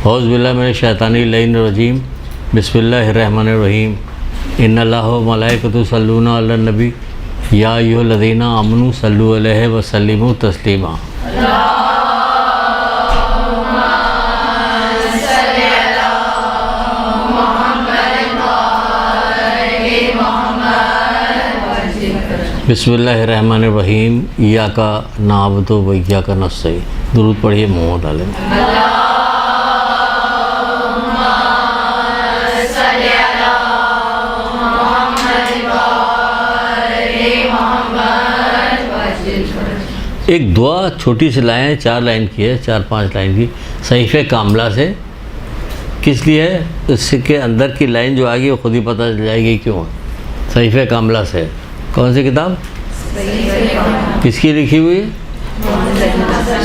اعوذ باللہ من الشیطان الرجیم بسم اللہ الرحمن الرحیم ان اللہ و ملائکۃ یصلون علی النبی یا ایھا الذین آمنوا صلوا علیہ وسلموا تسلیما۔ بسم اللہ الرحمن الرحیم ایاک نعبد و ایاک نستعین۔ درود پڑھیے محمد علیہ۔ ایک دعا چھوٹی سی لائن 4 لائن کی ہے، 4-5 لائن کی، صحیفہ کاملہ سے۔ کس لیے ہے؟ اس کے اندر کی لائن جو آئے گی وہ خود ہی پتہ چل جائے گی کیوں ہے۔ صحیفہ کاملہ سے کون سی کتاب؟ کس کی لکھی ہوئی ہے؟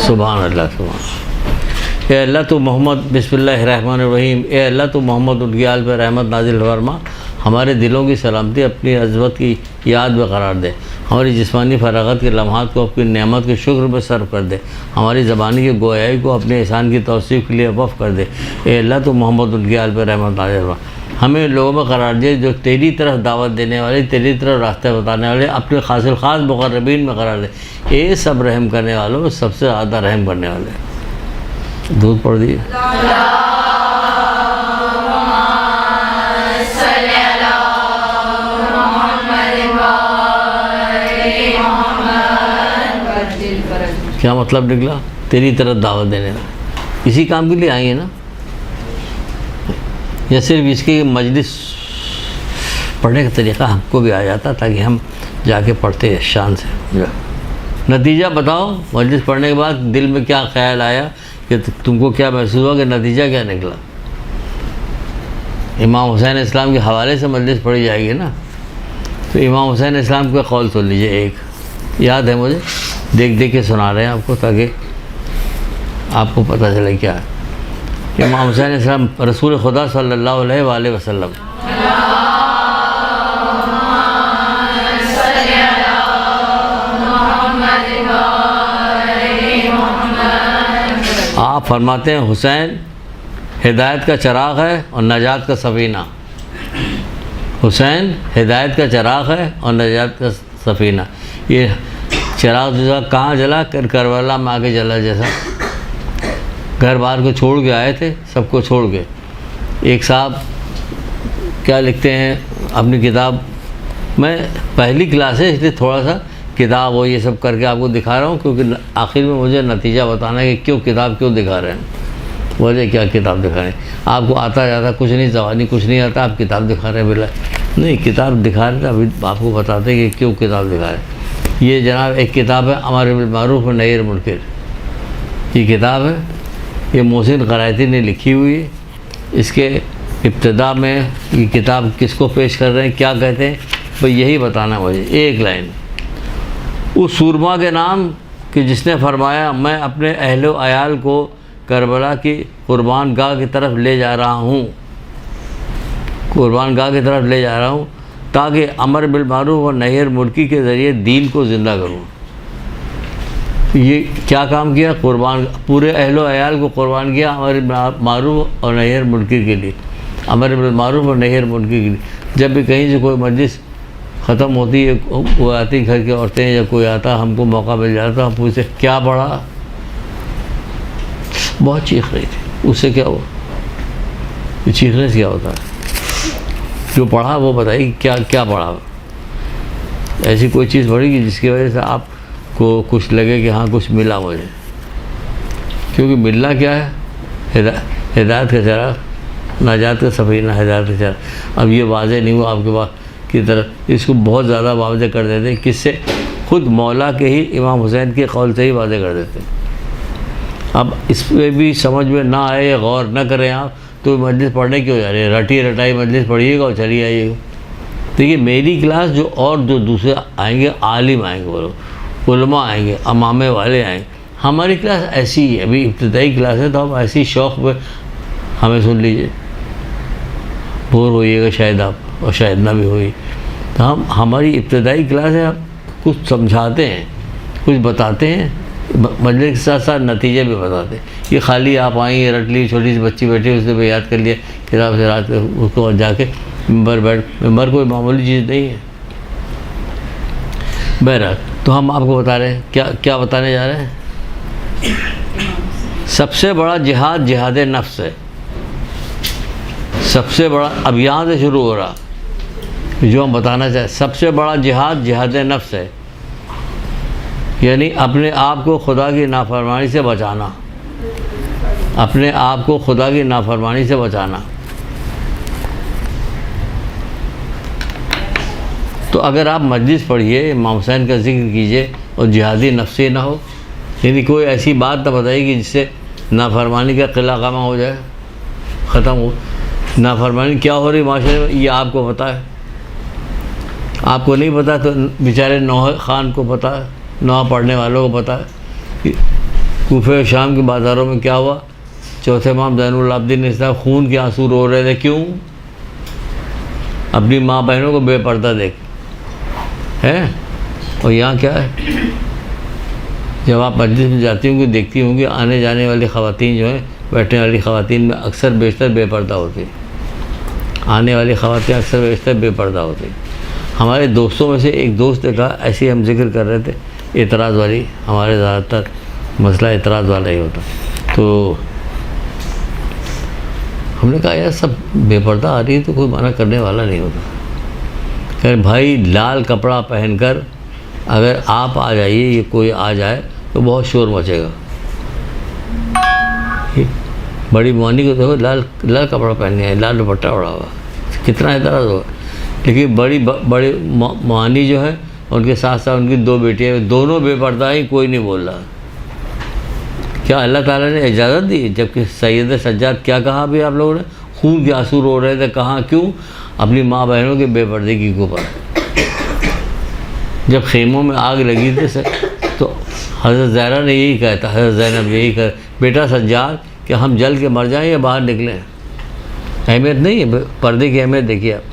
سبحان اللہ، سبحان۔ اے اللہ تو محمد، بسم اللہ الرحمن الرحیم، اے اللہ تو محمد ان کی آل پہ رحمت نازل فرما، ہمارے دلوں کی سلامتی، اپنی عظمت کی یاد میں قرار دے، ہماری جسمانی فراغت کے لمحات کو اپنی نعمت کے شکر میں صرف کر دے، ہماری زبانی کی گویائی کو اپنے احسان کی توصیف کے لیے وقف کر دے۔ اے اللہ تو محمد ان کی آل پہ رحمت نازل فرما، ہمیں لوگوں میں قرار دے جو تیری طرف دعوت دینے والے، تیری طرف راستہ بتانے والے، اپنے خاص مقربین میں قرار دے۔ اے سب رحم کرنے والوں، سب سے زیادہ رحم کرنے والے۔ دودھ پڑھ دیے۔ کیا مطلب نکلا؟ تیری طرف دعوت دینے والا، اسی کام کے لیے آئی ہیں نا، یا صرف اس کی مجلس پڑھنے کا طریقہ ہم کو بھی آ جاتا تاکہ ہم جا کے پڑھتے شان سے۔ نتیجہ بتاؤ، مجلس پڑھنے کے بعد دل میں کیا خیال آیا، کہ تم کو کیا محسوس ہوا، کہ نتیجہ کیا نکلا؟ امام حسین اسلام کے حوالے سے مجلس پڑھی جائے گی نا، تو امام حسین اسلام کا قول سن لیجئے، ایک یاد ہے مجھے، دیکھ کے سنا رہے ہیں آپ کو تاکہ آپ کو پتہ چلے کیا ہے۔ امام حسین اسلام رسول خدا صلی اللہ علیہ وآلہ وسلم آپ فرماتے ہیں حسین ہدایت کا چراغ ہے اور نجات کا سفینہ۔ حسین ہدایت کا چراغ ہے اور نجات کا سفینہ۔ یہ چراغ جو کہاں جلا؟ کربلا میں آگے جلا، جیسا گھر بار کو چھوڑ کے آئے تھے، سب کو چھوڑ کے۔ ایک صاحب کیا لکھتے ہیں اپنی کتاب، میں پہلی کلاس ہے اس لیے تھوڑا سا کتاب وہ یہ سب کر کے آپ کو دکھا رہا ہوں، کیونکہ آخر میں مجھے نتیجہ بتانا ہے کہ کتاب کیوں دکھا رہے ہیں، وجہ کیا کتاب دکھا رہے ہیں۔ آپ کو آتا جاتا کچھ نہیں، زبانی کچھ نہیں آتا، آپ کتاب دکھا رہے ہیں، بلا نہیں کتاب دکھا رہے تھے، ابھی آپ کو بتاتے ہیں کہ کیوں کتاب دکھا رہے ہیں۔ یہ جناب ایک کتاب ہے امر بالمعروف و نہی عن المنکر، یہ کتاب ہے، یہ محسن قرائتی نے لکھی ہوئی ہے۔ اس کے ابتدا میں یہ کتاب کس کو پیش کر رہے ہیں، کیا کہتے ہیں، بھئی یہی بتانا مجھے، ایک لائن۔ اس سورما کے نام کہ جس نے فرمایا میں اپنے اہل و عیال کو کربلا کی قربان گاہ کی طرف لے جا رہا ہوں، قربان گاہ کی طرف لے جا رہا ہوں تاکہ امر بالمعروف اور نہی عن المنکر کے ذریعے دین کو زندہ کروں۔ یہ کیا کام کیا؟ قربان، پورے اہل و عیال کو قربان کیا امر بالمعروف اور نہی عن المنکر کے لیے، امر بالمعروف اور نہی عن المنکر کے لیے۔ جب بھی کہیں سے کوئی مجلس ختم ہوتی ہے، کوئی آتی گھر کی عورتیں یا کوئی آتا، ہم کو موقع مل جاتا، ہم پوچھتے کیا پڑھا؟ بہت چیخ رہی تھی، اس سے کیا ہوا؟ یہ چیخنے سے کیا ہوتا ہے؟ جو پڑھا وہ بتائیے کیا پڑھا؟ ایسی کوئی چیز پڑھی گی جس کی وجہ سے آپ کو کچھ لگے کہ ہاں کچھ ملا مجھے، کیونکہ ملنا کیا ہے؟ ہدایت کا چراغ، نجات کا سفینہ، ہدایت کا چراغ۔ اب یہ واضح نہیں ہوا آپ کے پاس کی طرف، اس کو بہت زیادہ واضح کر دیتے ہیں، کس سے؟ خود مولا کے ہی امام حسین کے قول سے ہی واضح کر دیتے ہیں۔ اب اس پہ بھی سمجھ میں نہ آئے یا غور نہ کریں آپ تو مجلس پڑھنے کیوں جا رہے ہیں؟ رٹی رٹائی مجلس پڑھیے گا اور چلی آئیے گا۔ دیکھیے میری کلاس جو اور جو دوسرے آئیں گے، عالم آئیں گے، بولو علماء آئیں گے، امامے والے آئیں گے، ہماری کلاس ایسی ہی ہے، ابھی ابتدائی کلاس ہے تو ہم ایسی شوق پہ ہمیں سن لیجئے، بور ہوئیے گا شاید آپ، اور شاید نہ بھی ہوئی، تو ہماری ابتدائی کلاس ہے، ہم کچھ سمجھاتے ہیں، کچھ بتاتے ہیں، مجلس کے ساتھ ساتھ نتیجے بھی بتاتے. یہ خالی آپ آئیں رٹ لی, چھوٹی سی بچی بیٹھی اس نے بھی یاد کر لیا کتاب سے رات اس کو جا کے ممبر کوئی معمولی چیز نہیں ہے. بہرحال تو ہم آپ کو بتا رہے ہیں کیا بتانے جا رہے ہیں. سب سے بڑا جہاد جہاد نفس ہے. سب سے بڑا, اب یہاں سے شروع ہو رہا جو ہم بتانا چاہیں. سب سے بڑا جہاد جہاد نفس ہے, یعنی اپنے آپ کو خدا کی نافرمانی سے بچانا. اپنے آپ کو خدا کی نافرمانی سے بچانا. تو اگر آپ مجلس پڑھیے, امام حسین کا ذکر کیجئے اور جہادی نفسی نہ ہو, یعنی کوئی ایسی بات نہ بتائیے کہ جس سے نافرمانی کا قلعہ قامہ ہو جائے, ختم ہو. نافرمانی کیا ہو رہی معاشرے میں یہ آپ کو پتہ ہے. آپ کو نہیں پتہ تو بیچارے نوح خان کو پتہ ہے, نوح پڑھنے والوں کو پتہ ہے کہ کوفہ شام کے بازاروں میں کیا ہوا. چوتھے امام زین العابدین نے صاحب خون کے آنسو رو رہے تھے. کیوں؟ اپنی ماں بہنوں کو بے پردہ دیکھ ہے. اور یہاں کیا ہے, جب آپ مجلس میں جاتی ہوں گی دیکھتی ہوں گی آنے جانے والی خواتین جو ہیں, بیٹھنے والی خواتین میں اکثر بیشتر بے پردہ ہوتی. آنے والی خواتین اکثر بیشتر بے پردہ ہوتی. ہمارے دوستوں میں سے ایک دوست نے کہا, ایسے ہم ذکر کر رہے تھے اعتراض والی, ہمارے زیادہ تر مسئلہ اعتراض والا ہی ہوتا, تو ہم نے کہا یار سب بے پردہ آ رہی ہے تو کوئی منع کرنے والا نہیں ہوتا. کہ بھائی لال کپڑا پہن کر اگر آپ آ جائیے یا کوئی آ جائے تو بہت شور مچے گا. بڑی موانی کو دیکھو لال کپڑا پہننے ہے, لال دوپٹہ اڑا ہوا, کتنا اعتراض ہوگا. لیکن بڑی موانی جو ہے ان کے ساتھ ساتھ ان کی دو بیٹیاں, دونوں بے پردہ ہیں, کوئی نہیں بول رہا. کیا اللہ تعالیٰ نے اجازت دی؟ جبکہ سید سجاد کیا کہا ابھی آپ لوگوں نے, خون کے آنسو رو رہے تھے. کہاں, کیوں؟ اپنی ماں بہنوں کے بے پردگی کے اوپر. جب خیموں میں آگ لگی تھی تو حضرت زہرا نے یہی کہا تھا, حضرت زینب یہی کہا, بیٹا سجاد کہ ہم جل کے مر جائیں یا باہر نکلیں. اہمیت نہیں ہے پردے کی, اہمیت دیکھیے آپ.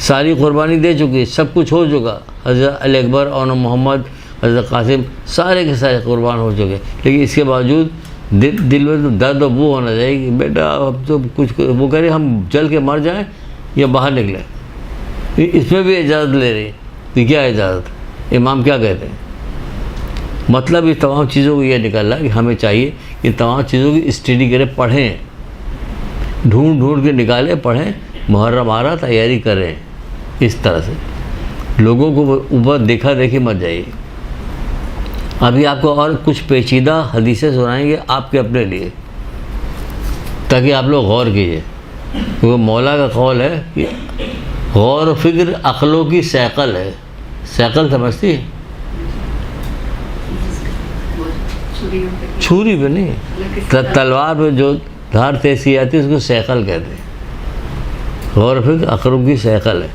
ساری قربانی دے چکی, سب کچھ ہو چکا. حضرت علی اکبر اور محمد, حضرت قاسم, سارے کے سارے قربان ہو چکے. لیکن اس کے باوجود دل میں تو درد و بو ہونا چاہیے کہ بیٹا اب تو کچھ, وہ کہہ رہے ہم جل کے مر جائیں یا باہر نکلیں. اس میں بھی اجازت لے رہی. تو کیا اجازت؟ امام کیا کہتے ہیں؟ مطلب اس تمام چیزوں کو یہ نکل رہا ہے کہ ہمیں چاہیے کہ تمام چیزوں کی اسٹڈی کریں, پڑھیں, ڈھونڈ کے نکالیں, پڑھیں, محرم آ رہا تیاری کریں. اس طرح سے لوگوں کو اوپر دیکھا دیکھی مت جائیے. ابھی آپ کو اور کچھ پیچیدہ حدیثیں سنائیں گے آپ کے اپنے لیے, تاکہ آپ لوگ غور کیجیے. کیونکہ مولا کا قول ہے کہ غور و فکر عقلوں کی سیکل ہے. سیکل سمجھتی ہے؟ چھری پہ نہیں, تلوار پہ جو دھار تیز کی جاتی ہے اس کو سیکل کہتے ہیں. غور و فکر عقلوں کی سیکل ہے.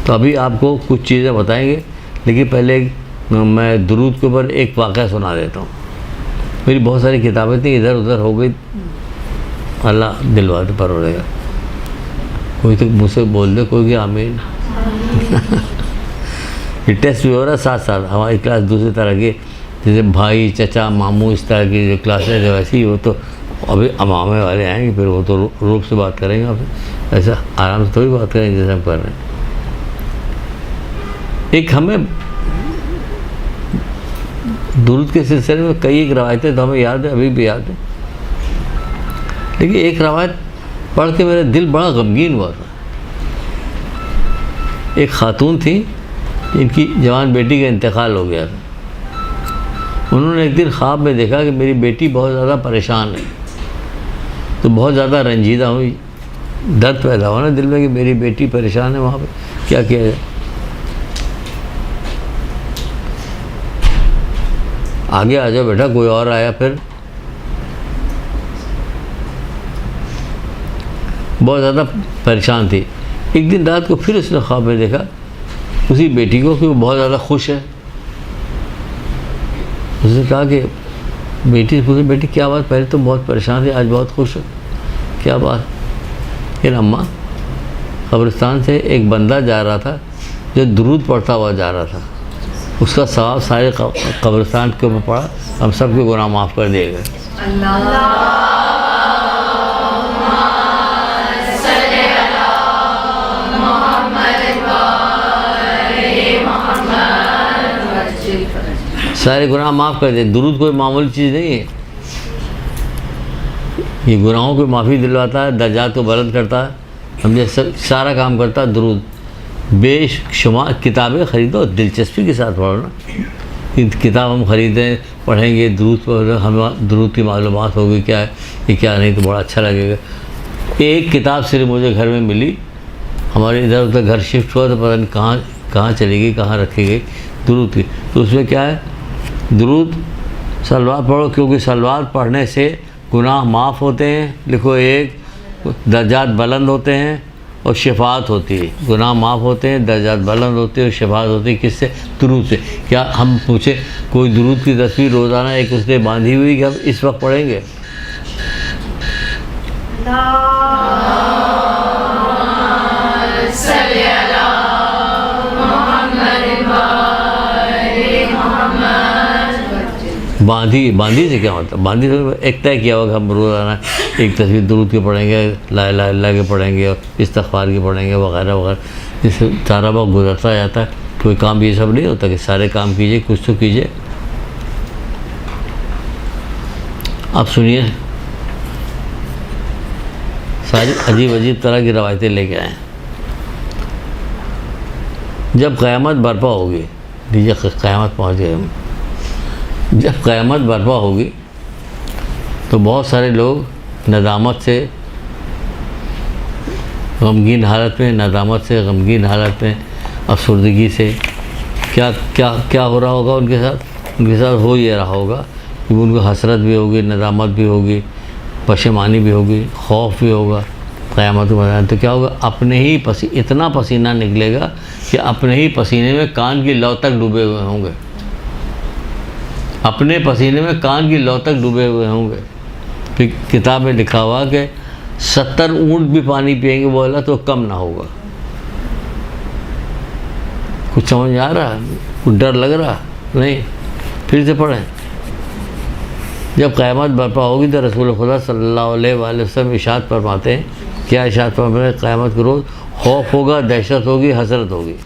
تو ابھی آپ کو کچھ چیزیں بتائیں گے, لیکن پہلے میں درود کے اوپر ایک واقعہ سنا دیتا ہوں. میری بہت ساری کتابیں تھیں, ادھر ادھر ہو گئی, اللہ دلواد پر ہو رہے گا. کوئی تو مجھ سے بول دے کوئی کہ آمین. یہ ٹیسٹ بھی ہو رہا ہے ساتھ ساتھ. ہماری کلاس دوسری طرح کی, جیسے بھائی چچا ماموں اس طرح کی جو کلاسیں ہیں ویسی, وہ تو ابھی امامے والے آئیں گے, پھر وہ تو روپ سے بات کریں گے, آپ ایسا آرام سے تھوڑی بات کریں گے جیسے ہم کر رہے ہیں. ایک ہمیں درود کے سلسلے میں کئی ایک روایتیں تو ہمیں یاد ہیں, ابھی بھی یاد ہیں. لیکن ایک روایت پڑھ کے میرا دل بڑا غمگین ہوا تھا. ایک خاتون تھی, ان کی جوان بیٹی کا انتقال ہو گیا تھا. انہوں نے ایک دن خواب میں دیکھا کہ میری بیٹی بہت زیادہ پریشان ہے. تو بہت زیادہ رنجیدہ ہوئی, درد پیدا ہوا نا دل میں کہ میری بیٹی پریشان ہے, وہاں پہ کیا کیا جائے. آگے آ جاؤ بیٹا, کوئی اور آیا. پھر بہت زیادہ پریشان تھی. ایک دن رات کو پھر اس نے خواب میں دیکھا اسی بیٹی کو کہ وہ بہت زیادہ خوش ہے. اس نے کہا کہ بیٹی پوچھی, بیٹی کیا بات, پہلے تو بہت پریشان تھی, آج بہت خوش ہے, کیا بات؟ پھر اماں, قبرستان سے ایک بندہ جا رہا تھا جو درود پڑھتا ہوا جا رہا تھا. اس کا ثواب سارے قبرستان کے اوپر پڑا، ہم سب کے گناہ معاف کر دیے گئے۔ سارے گناہ معاف کر دے۔ درود کوئی معمولی چیز نہیں ہے، یہ گناہوں کو معافی دلواتا ہے، درجات کو بلند کرتا ہے، ہم یہ سارا کام کرتا ہے درود۔ بے شمار کتابیں خریدو، دلچسپی کے ساتھ پڑھو نا، کتاب ہم خریدیں پڑھیں گے، درود پڑھ ہمیں درود کی معلومات ہوگی کیا ہے یہ کیا نہیں، تو بڑا اچھا لگے گا۔ ایک کتاب صرف مجھے گھر میں ملی، ہمارے ادھر ادھر گھر شفٹ ہوا تو پتہ نہیں کہاں چلی گئی، کہاں رکھی گئی، درود کی۔ تو اس میں کیا ہے، درود صلوات پڑھو، کیونکہ صلوات پڑھنے سے گناہ معاف ہوتے ہیں، لکھو ایک، درجات بلند ہوتے ہیں اور شفاعت ہوتی ہے۔ گناہ معاف ہوتے ہیں، درجات بلند ہوتے ہیں اور شفاعت ہوتی ہے، کس سے؟ درود سے۔ کیا ہم پوچھیں کوئی درود کی تصویر روزانہ ایک اس نے باندھی ہوئی کہ ہم اس وقت پڑھیں گے؟ باندھی سے کیا مطلب؟ باندھی سے ایک طے کیا ہوگا ہم روزانہ ایک تصویر درود کے پڑھیں گے، لا الہ الا اللہ کے پڑھیں گے، استغفار کے پڑھیں گے وغیرہ وغیرہ، جس سے سارا وقت گزرتا جاتا ہے۔ کوئی کام یہ سب نہیں ہوتا کہ سارے کام کیجئے، کچھ تو کیجئے۔ اب سنیے، ساری عجیب عجیب طرح کی روایتیں لے کے آئے ہیں۔ جب قیامت برپا ہوگی، دیجیے قیامت پہنچ گئے ہم، جب قیامت برپا ہوگی تو بہت سارے لوگ ندامت سے غمگین حالت میں، ندامت سے غمگین حالت میں، افسردگی سے کیا ہو رہا ہوگا ان کے ساتھ ہو یہ رہا ہوگا کہ ان کو حسرت بھی ہوگی، ندامت بھی ہوگی، پشیمانی بھی ہوگی، خوف بھی ہوگا قیامت کے میدان۔ تو کیا ہوگا، اپنے ہی اتنا پسینہ نکلے گا کہ اپنے ہی پسینے میں کان کی لو تک ڈوبے ہوئے ہوں گے، اپنے پسینے میں کان کی لو تک ڈوبے ہوئے ہوں گے۔ پھر کتاب میں لکھا ہوا کہ 70 اونٹ بھی پانی پئیں گے بولا تو کم نہ ہوگا۔ کچھ سمجھ آ رہا ہے؟ کچھ ڈر لگ رہا نہیں؟ پھر سے پڑھیں۔ جب قیامت برپا ہوگی تو رسول خدا صلی اللہ علیہ وآلہ وسلم ارشاد فرماتے ہیں، کیا ارشاد فرماتے ہیں؟ قیامت کے روز خوف ہوگا، دہشت ہوگی، حسرت ہوگی،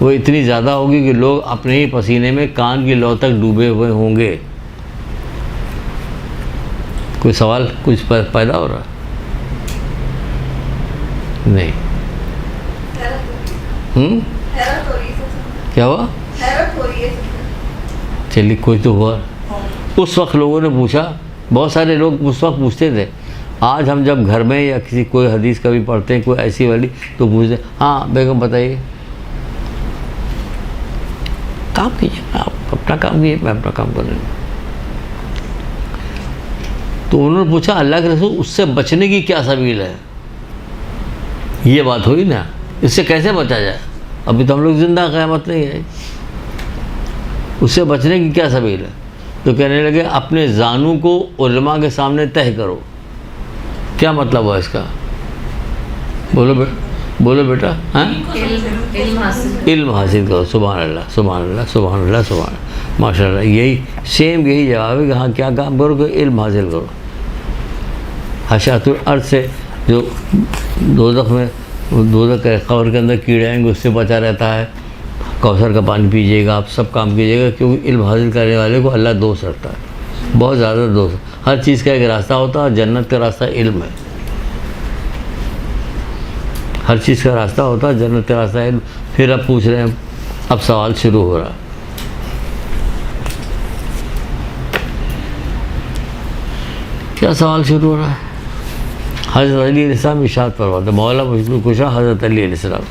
وہ اتنی زیادہ ہوگی کہ لوگ اپنے ہی پسینے میں کان کی لو تک ڈوبے ہوئے ہوں گے۔ کوئی سوال کچھ پیدا ہو رہا؟ نہیں؟ کیا ہوا؟ چلیے کوئی تو ہوا۔ اس وقت لوگوں نے پوچھا، بہت سارے لوگ اس وقت پوچھتے تھے، آج ہم جب گھر میں یا کسی کوئی حدیث کبھی پڑھتے ہیں کوئی ایسی والی تو پوچھتے ہیں، ہاں بیگم بتائیے، کام کیجیے، آپ اپنا کام کیجیے، میں اپنا کام کر رہی ہوں۔ تو انہوں نے پوچھا اللہ کے رسول اس سے بچنے کی کیا سبیل ہے؟ یہ بات ہوئی نا، اس سے کیسے بچا جائے؟ ابھی تو ہم لوگ زندہ، قیامت نہیں ہے، اس سے بچنے کی کیا سبیل ہے؟ تو کہنے لگے اپنے زانوں کو علماء کے سامنے تہہ کرو۔ کیا مطلب ہوا اس کا؟ بولو بیٹا۔ ہاں، علم حاصل کرو۔ سبحان اللہ سبحان اللہ سبحان اللہ سبحان اللہ، ماشاء اللہ، یہی جواب ہے کہ ہاں کیا کام کرو کہ علم حاصل کرو۔ حشات الارض سے جو دوزخ کے قبر کے اندر کیڑے آئیں گے اس سے بچا رہتا ہے، کوثر کا پانی پیجیے گا، آپ سب کام کیجیے گا، کیونکہ علم حاصل کرنے والے کو اللہ دوست رکھتا ہے، بہت زیادہ دوست۔ ہر چیز کا ایک راستہ ہوتا ہے اور جنت کا راستہ علم ہے، ہر چیز کا راستہ ہوتا ہے، جنت کا راستہ علم۔ پھر اب پوچھ رہے ہیں، اب سوال شروع ہو رہا ہے۔ کیا سوال شروع ہو رہا ہے؟ حضرت علی علیہ السلام ارشاد فرماتے ہیں، مولا مشکل کشا حضرت علی علیہ السلام،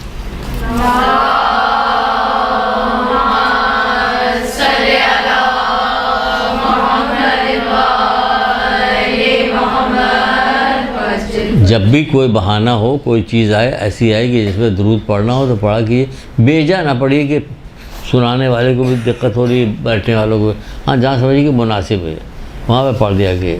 جب بھی کوئی بہانہ ہو، کوئی چیز آئے ایسی آئے کہ جس میں درود پڑھنا ہو تو پڑھا کیجیے، بیجا نہ پڑھیے کہ سنانے والے کو بھی دقت ہو رہی ہے، بیٹھنے والوں کو، ہاں جہاں سمجھیے کہ مناسب ہے وہاں پہ پڑھ دیا کہ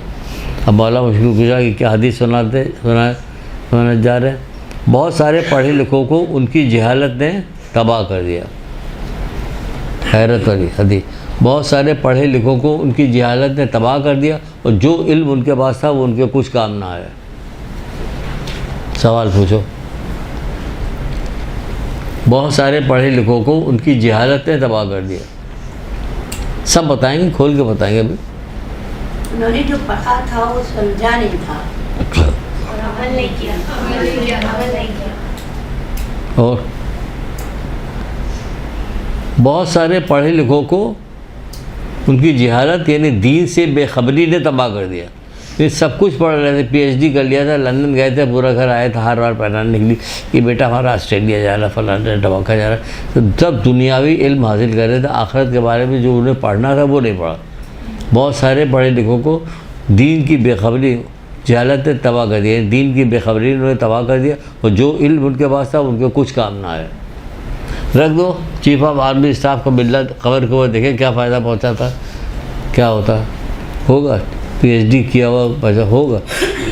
اب مولا مشکل کشا کی کیا حدیث سنانے جا رہے ہیں۔ بہت سارے پڑھے لکھوں کو ان کی جہالت نے تباہ کر دیا، حیرت والی حدیث. بہت سارے پڑھے لکھوں کو ان کی جہالت نے تباہ کر دیا اور جو علم ان کے پاس تھا وہ ان کے کچھ کام نہ آیا. سوال پوچھو. بہت سارے پڑھے لکھوں کو ان کی جہالت نے تباہ کر دیا. سب بتائیں گے, کھول کے بتائیں گے. ابھی انہوں نے جو پڑھا تھا وہ سمجھا نہیں تھا اور عمل نہیں کیا. اور بہت سارے پڑھے لکھوں کو ان کی جہالت یعنی دین سے بے خبری نے تباہ کر دیا. یہ سب کچھ پڑھ رہے تھے, PhD کر لیا تھا, لندن گئے تھے, پورا گھر آئے تھے, ہر بار پہنانے نکلی کہ بیٹا ہمارا آسٹریلیا جا رہا, فلانا ڈباکہ جا رہا. تو جب دنیاوی علم حاصل کر رہے تھے, آخرت کے بارے میں جو انہیں پڑھنا تھا وہ نہیں پڑھا. بہت سارے پڑھے لکھوں کو دین کی بے خبری جہالت نے تباہ کر دیا, دین کی بے خبری انہوں نے تباہ کر دیا اور جو علم ان کے پاس تھا ان کے کچھ کام نہ آئے. رکھ دو. چیف آف آرمی اسٹاف کو ملت قبر کے اوپر دیکھیں کیا فائدہ پہنچا تھا, کیا ہوتا ہوگا. PhD کیا ہوا پیسہ ہوگا,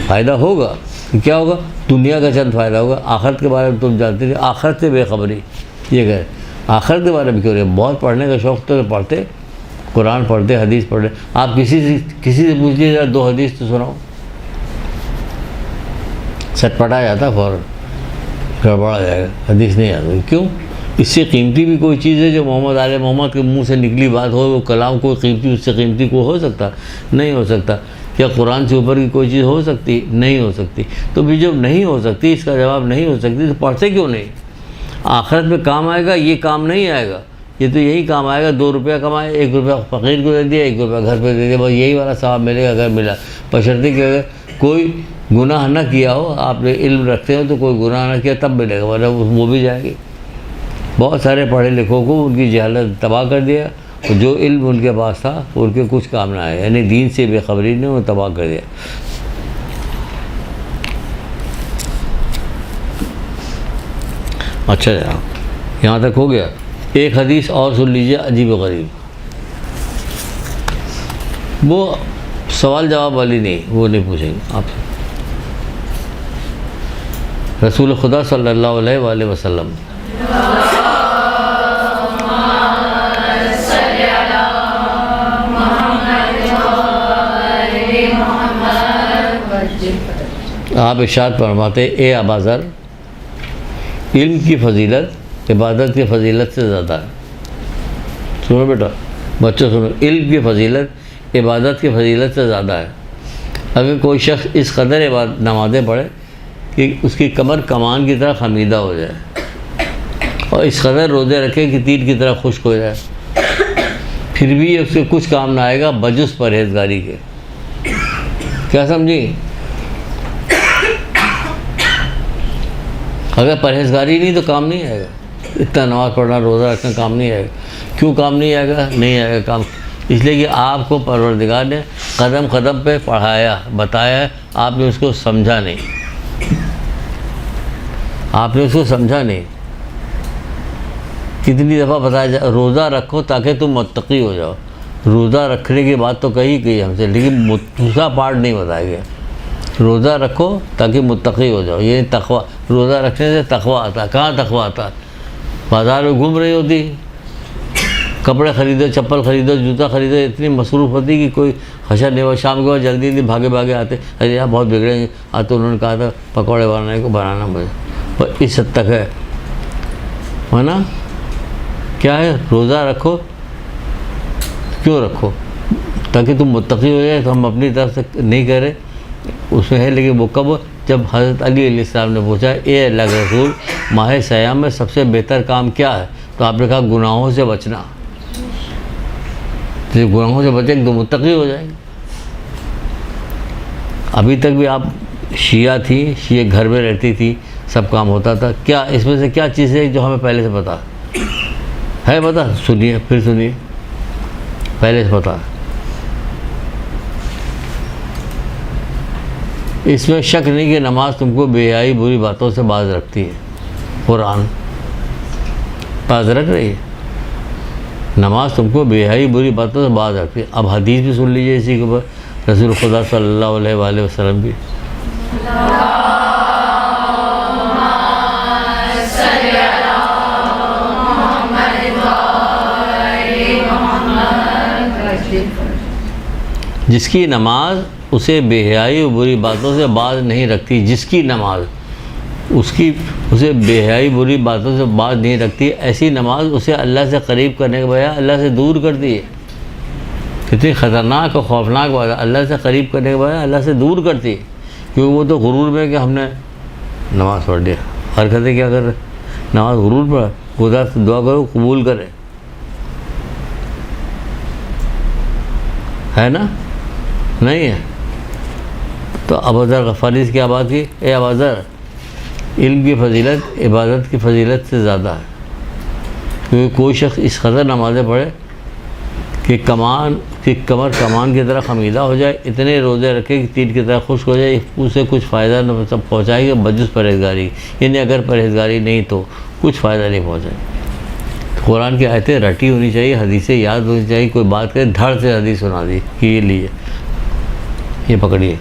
فائدہ ہوگا. کیا ہوگا؟ دنیا کا چند فائدہ ہوگا, آخرت کے بارے میں تم جانتے تھے. آخرت سے بے خبری یہ کہے. آخرت کے بارے میں کیوں رہے؟ بہت پڑھنے کا شوق تو پڑھتے, قرآن پڑھتے, حدیث پڑھتے. آپ کسی سے پوچھ لیجیے 2 حدیث تو سناؤ, سٹ پٹا جاتا فوراً, گڑبڑا جائے گا, حدیث نہیں آتا. کیوں؟ اس سے قیمتی بھی کوئی چیز ہے جو محمد آل محمد کے منہ سے نکلی بات ہو, وہ کلام کوئی قیمتی, اس سے قیمتی کوئی ہو سکتا نہیں ہو سکتا. کیا قرآن سے اوپر کی کوئی چیز ہو سکتی؟ نہیں ہو سکتی. تو بھی جب نہیں ہو سکتی, اس کا جواب نہیں ہو سکتی, تو پڑھتے کیوں نہیں؟ آخرت میں کام آئے گا, یہ کام نہیں آئے گا. یہ تو یہی کام آئے گا, 2 روپیہ کمائے, 1 روپیہ فقیر کو دے دیا, 1 روپیہ گھر پہ دے دیا, بس یہی والا ثواب ملے گا اگر ملا. بشرطے کہ اگر کوئی گناہ نہ کیا ہو, آپ نے علم رکھتے ہو تو کوئی گناہ نہ کیا تب ملے گا, ورنہ وہ بھی جائے گی. بہت سارے پڑھے لکھوں کو ان کی جہالت تباہ کر دیا اور جو علم ان کے پاس تھا وہ ان کے کچھ کام نہ آئے, یعنی دین سے بے خبری نے انہیں تباہ کر دیا. اچھا جناب, یہاں تک ہو گیا. ایک حدیث اور سن لیجیے, عجیب و غریب. وہ سوال جواب والی نہیں, وہ نہیں پوچھیں گے آپ سے. رسول خدا صلی اللہ علیہ وآلہ وسلم آپ ارشاد فرماتے, اے ابا ذر, علم کی فضیلت عبادت کی فضیلت سے زیادہ ہے. سنو بیٹا, بچوں سنو, علم کی فضیلت عبادت کی فضیلت سے زیادہ ہے. اگر کوئی شخص اس قدر نمازیں پڑھے کہ اس کی کمر کمان کی طرح خمیدہ ہو جائے, اور اس قدر روزے رکھے کہ تیر کی طرح خشک ہو جائے, پھر بھی اس سے کچھ کام نہ آئے گا بجز پرہیزگاری کے. کیا سمجھی؟ اگر پرہیزگاری نہیں تو کام نہیں آئے گا. اتنا نماز پڑھنا, روزہ رکھنا کام نہیں آئے گا. کیوں کام نہیں آئے گا؟ نہیں آئے گا کام اس لیے کہ آپ کو پروردگار نے قدم قدم پہ پڑھایا, بتایا, آپ نے اس کو سمجھا نہیں. آپ نے اس کو سمجھا نہیں. کتنی دفعہ بتایا جائے روزہ رکھو تاکہ تم متقی ہو جاؤ. روزہ رکھنے کی بات تو کہی ہم سے, لیکن دوسرا پارٹ نہیں بتایا گیا. روزہ رکھو تاکہ متقی ہو جاؤ, یہ تقوی. روزہ رکھنے سے تقوی آتا ہے. کہاں تقوی آتا ہے؟ بازار میں گھوم رہی ہوتی, کپڑے خریدو, چپل خریدو, جوتا خریدو, اتنی مصروف ہوتی کہ کوئی خشن نہیں ہوا. شام کے بعد جلدی جلدی بھاگے بھاگے آتے, ارے یار بہت بگڑیں گے. تو انہوں نے کہا تھا پکوڑے بنانا مجھے, پر اس حد تک ہے نا. کیا ہے؟ روزہ رکھو. کیوں رکھو؟ تاکہ تم متقی ہو جائے. تو ہم اپنی طرف سے نہیں کہہ رہے, اس میں ہے, لیکن وہ کب جب حضرت علی علیہ السلام نے پوچھا, اے اللہ کے رسول, ماہ سیام میں سب سے بہتر کام کیا ہے؟ تو آپ نے کہا گناہوں سے بچنا. تو گناہوں سے بچیں گے تو متقی ہو جائیں گے. ابھی تک بھی آپ شیعہ تھی, شیعہ گھر میں رہتی تھی, سب کام ہوتا تھا. کیا اس میں سے کیا چیز ہے جو ہمیں پہلے سے پتا ہے؟ پتا؟ سنیے, پھر سنیے, پہلے سے پتا. اس میں شک نہیں کہ نماز تم کو بے حیائی بری باتوں سے باز رکھتی ہے. قرآن باز رکھ رہی ہے. نماز تم کو بے حیائی بری باتوں سے باز رکھتی ہے. اب حدیث بھی سن لیجیے اسی کے اوپر. رسول خدا صلی اللہ علیہ وآلہ وسلم بھی جس کی نماز اسے بے حیائی و بری باتوں سے باز نہیں رکھتی، جس کی نماز اسے بے حیائی بری باتوں سے باز نہیں رکھتی، ایسی نماز اسے اللہ سے قریب کرنے کے بجائے اللہ سے دور کرتی ہے۔ کتنی خطرناک اور خوفناک بات ہے، اللہ سے قریب کرنے کے بجائے اللہ سے دور کرتی ہے، کیونکہ وہ تو غرور میں کہ ہم نے نماز پڑھ لیا، حرکتیں کیا کر رہے، نماز غرور پڑھا، خدا سے دعا کرو قبول کرے، ہے نا؟ نہیں ہے۔ تو ابوذر غفاری سے کیا بات کی، اے ابوذر، علم کی فضیلت عبادت کی فضیلت سے زیادہ ہے، کیونکہ کوئی شخص اس قدر نمازیں پڑھے کہ کمر کمان کی طرح خمیدہ ہو جائے، اتنے روزے رکھے کہ تیر کی طرح خشک ہو جائے، اسے کچھ فائدہ نہ پہنچائے گا بجز پرہیزگاری، یعنی اگر پرہیزگاری نہیں تو کچھ فائدہ نہیں پہنچائے۔ قرآن کی آیتیں رٹی ہونی چاہیے، حدیثیں یاد ہونی چاہیے، کوئی بات کرے دھڑ سے حدیث سنا دی کہ یہ لیے، یہ پکڑیے۔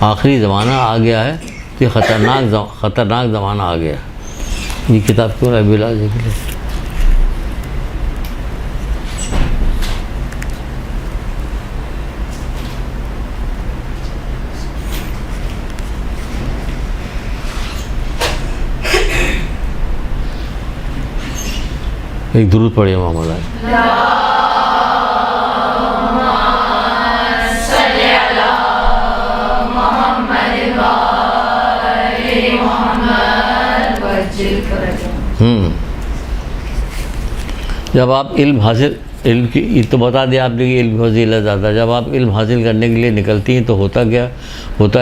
آخری زمانہ آ گیا ہے، یہ خطرناک زمانہ آ گیا ہے۔ یہ کتاب کیوں ہے بلاج کے لیے؟ ایک درود پڑھیے محمد علی۔ جب آپ علم کی یہ تو بتا دیا آپ نے کہ علم فضیلت زیادہ، جب آپ علم حاصل کرنے کے لیے نکلتی ہیں تو ہوتا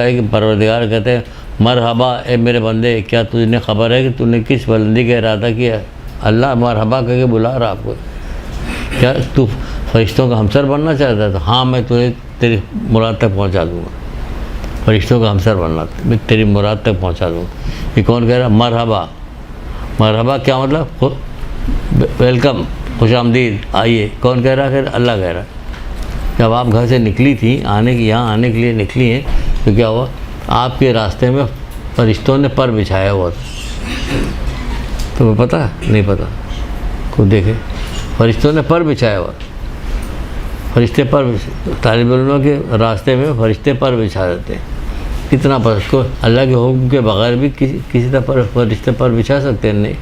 ہے کہ پروردگار کہتے ہیں مرحبا اے میرے بندے، کیا تجھے خبر ہے کہ تو نے کس بلندی کا ارادہ کیا ہے؟ اللہ مرحبا کہہ کے بلا رہا آپ کو، کیا تو فرشتوں کا ہمسر بننا چاہتا ہے؟ تو ہاں میں تجھے تیری مراد تک پہنچا دوں گا، فرشتوں کا ہمسر بننا، میں تیری مراد تک پہنچا دوں گا۔ یہ کون کہہ رہا؟ مرحبا کیا مطلب؟ ویلکم، خوش آمدید، آئیے۔ کون کہہ رہا ہے؟ اللہ کہہ رہا ہے۔ جب آپ گھر سے نکلی تھی یہاں آنے کے لیے نکلی ہیں تو کیا ہوا؟ آپ کے راستے میں فرشتوں نے پر بچھایا ہوا تھا، تمہیں پتہ؟ نہیں پتہ؟ خود دیکھے، فرشتوں نے پر بچھایا ہوا، فرشتے پر طالب علموں کے راستے میں فرشتے پر بچھا دیتے ہیں۔ کتنا پر اس کو اللہ کے حکم کے بغیر بھی کسی طرح فرشتے پر بچھا سکتے ہیں؟ نہیں،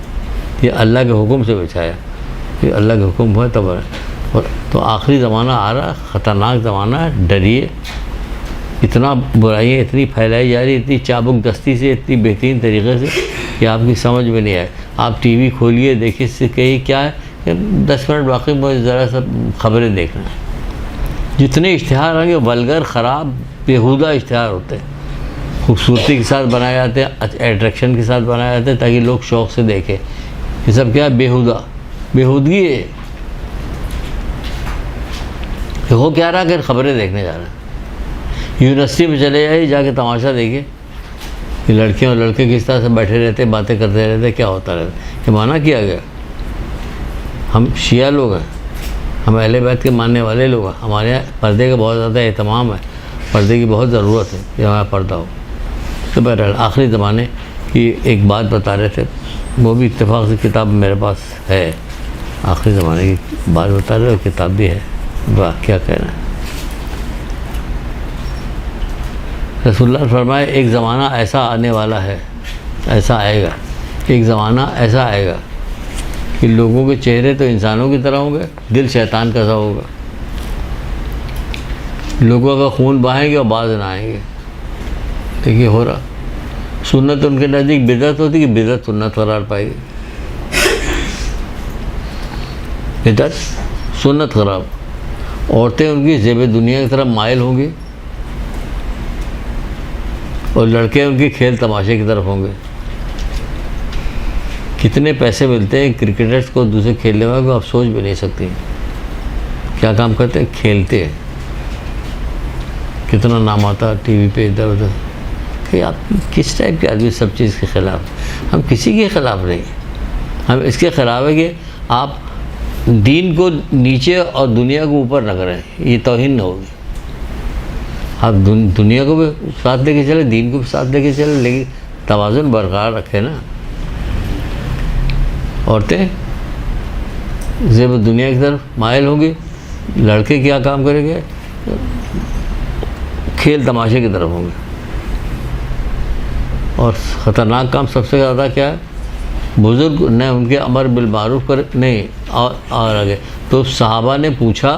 یہ اللہ کے حکم سے بچھایا، یہ اللہ کے حکم ہے تب ہے۔ تو آخری زمانہ آ رہا، خطرناک زمانہ ہے، ڈریے۔ اتنا برائیاں اتنی پھیلائی جا رہی، اتنی چابک دستی سے، اتنی بہترین طریقے سے کہ آپ کی سمجھ میں نہیں آئے۔ آپ ٹی وی کھولیے، دیکھیے، اس سے کہیں کیا ہے کہ 10 منٹ باقی مجھے ذرا سا خبریں دیکھنا ہے۔ جتنے اشتہار ہوں گے ولگر، خراب، بیہودہ اشتہار ہوتے ہیں، خوبصورتی کے ساتھ بنائے جاتے ہیں، اٹریکشن کے ساتھ بنائے جاتے ہیں تاکہ لوگ شوق سے دیکھیں۔ یہ سب کیا ہے؟ بیہودگی ہے۔ وہ کیا رہا کہ خبریں دیکھنے جا رہے ہیں۔ یونیورسٹی میں چلے جائیے، جا کے تماشا دیکھیے کہ لڑکیاں اور لڑکے کس طرح سے بیٹھے رہتے، باتیں کرتے رہتے، کیا ہوتا رہتا۔ یہ منع کیا گیا۔ ہم شیعہ لوگ ہیں، ہم اہل بیت کے ماننے والے لوگ ہیں، ہمارے یہاں پردے کا بہت زیادہ اہتمام ہے، پردے کی بہت ضرورت ہے کہ ہمارا پردہ ہو۔ تو بہرحال آخری زمانے کی ایک بات بتا رہے تھے، وہ بھی اتفاق سے کتاب میرے پاس ہے، آخری زمانے کی بات بتا رہے، اور کتاب بھی ہے۔ واہ، کیا کہنا ہے۔ رسول اللہ نے فرمایا ایک زمانہ ایسا آنے والا ہے، ایسا آئے گا، ایک زمانہ ایسا آئے گا کہ لوگوں کے چہرے تو انسانوں کی طرح ہوں گے، دل شیطان کا سا ہوگا۔ لوگوں کا خون بہائیں گے اور باز نہ آئیں گے۔ دیکھیے ہو رہا۔ سنت ان کے نزدیک بدعت ہوتی کہ بدعت سنت قرار پائے گی، بدعت سنت خراب۔ عورتیں ان کی زیب دنیا کی طرف مائل ہوں گی اور لڑکے ان کی کھیل تماشے کی طرف ہوں گے۔ کتنے پیسے ملتے ہیں کرکٹرز کو دوسرے کھیلنے والوں کو، آپ سوچ بھی نہیں سکتے کیا کام کرتے ہیں، کھیلتے ہیں۔ کتنا نام آتا ٹی وی پہ ادھر ادھر کہ آپ کس ٹائپ کے آدمی، سب چیز کے خلاف۔ ہم کسی کے خلاف نہیں، ہم اس کے خلاف ہے کہ آپ دین کو نیچے اور دنیا کو اوپر نہ کریں، یہ توہین نہ ہوگی۔ آپ دنیا کو بھی ساتھ لے کے چلے، دین کو بھی ساتھ لے کے چلے، لیکن توازن برقرار رکھے نا۔ عورتیں زیب دنیا کی طرف مائل ہوں گے، لڑکے کیا کام کریں گے؟ کھیل تماشے کی طرف ہوں گے. اور خطرناک کام سب سے زیادہ کیا ہے؟ بزرگ نے ان کے امر بالمعروف کر نہیں. اور آگے تو صحابہ نے پوچھا،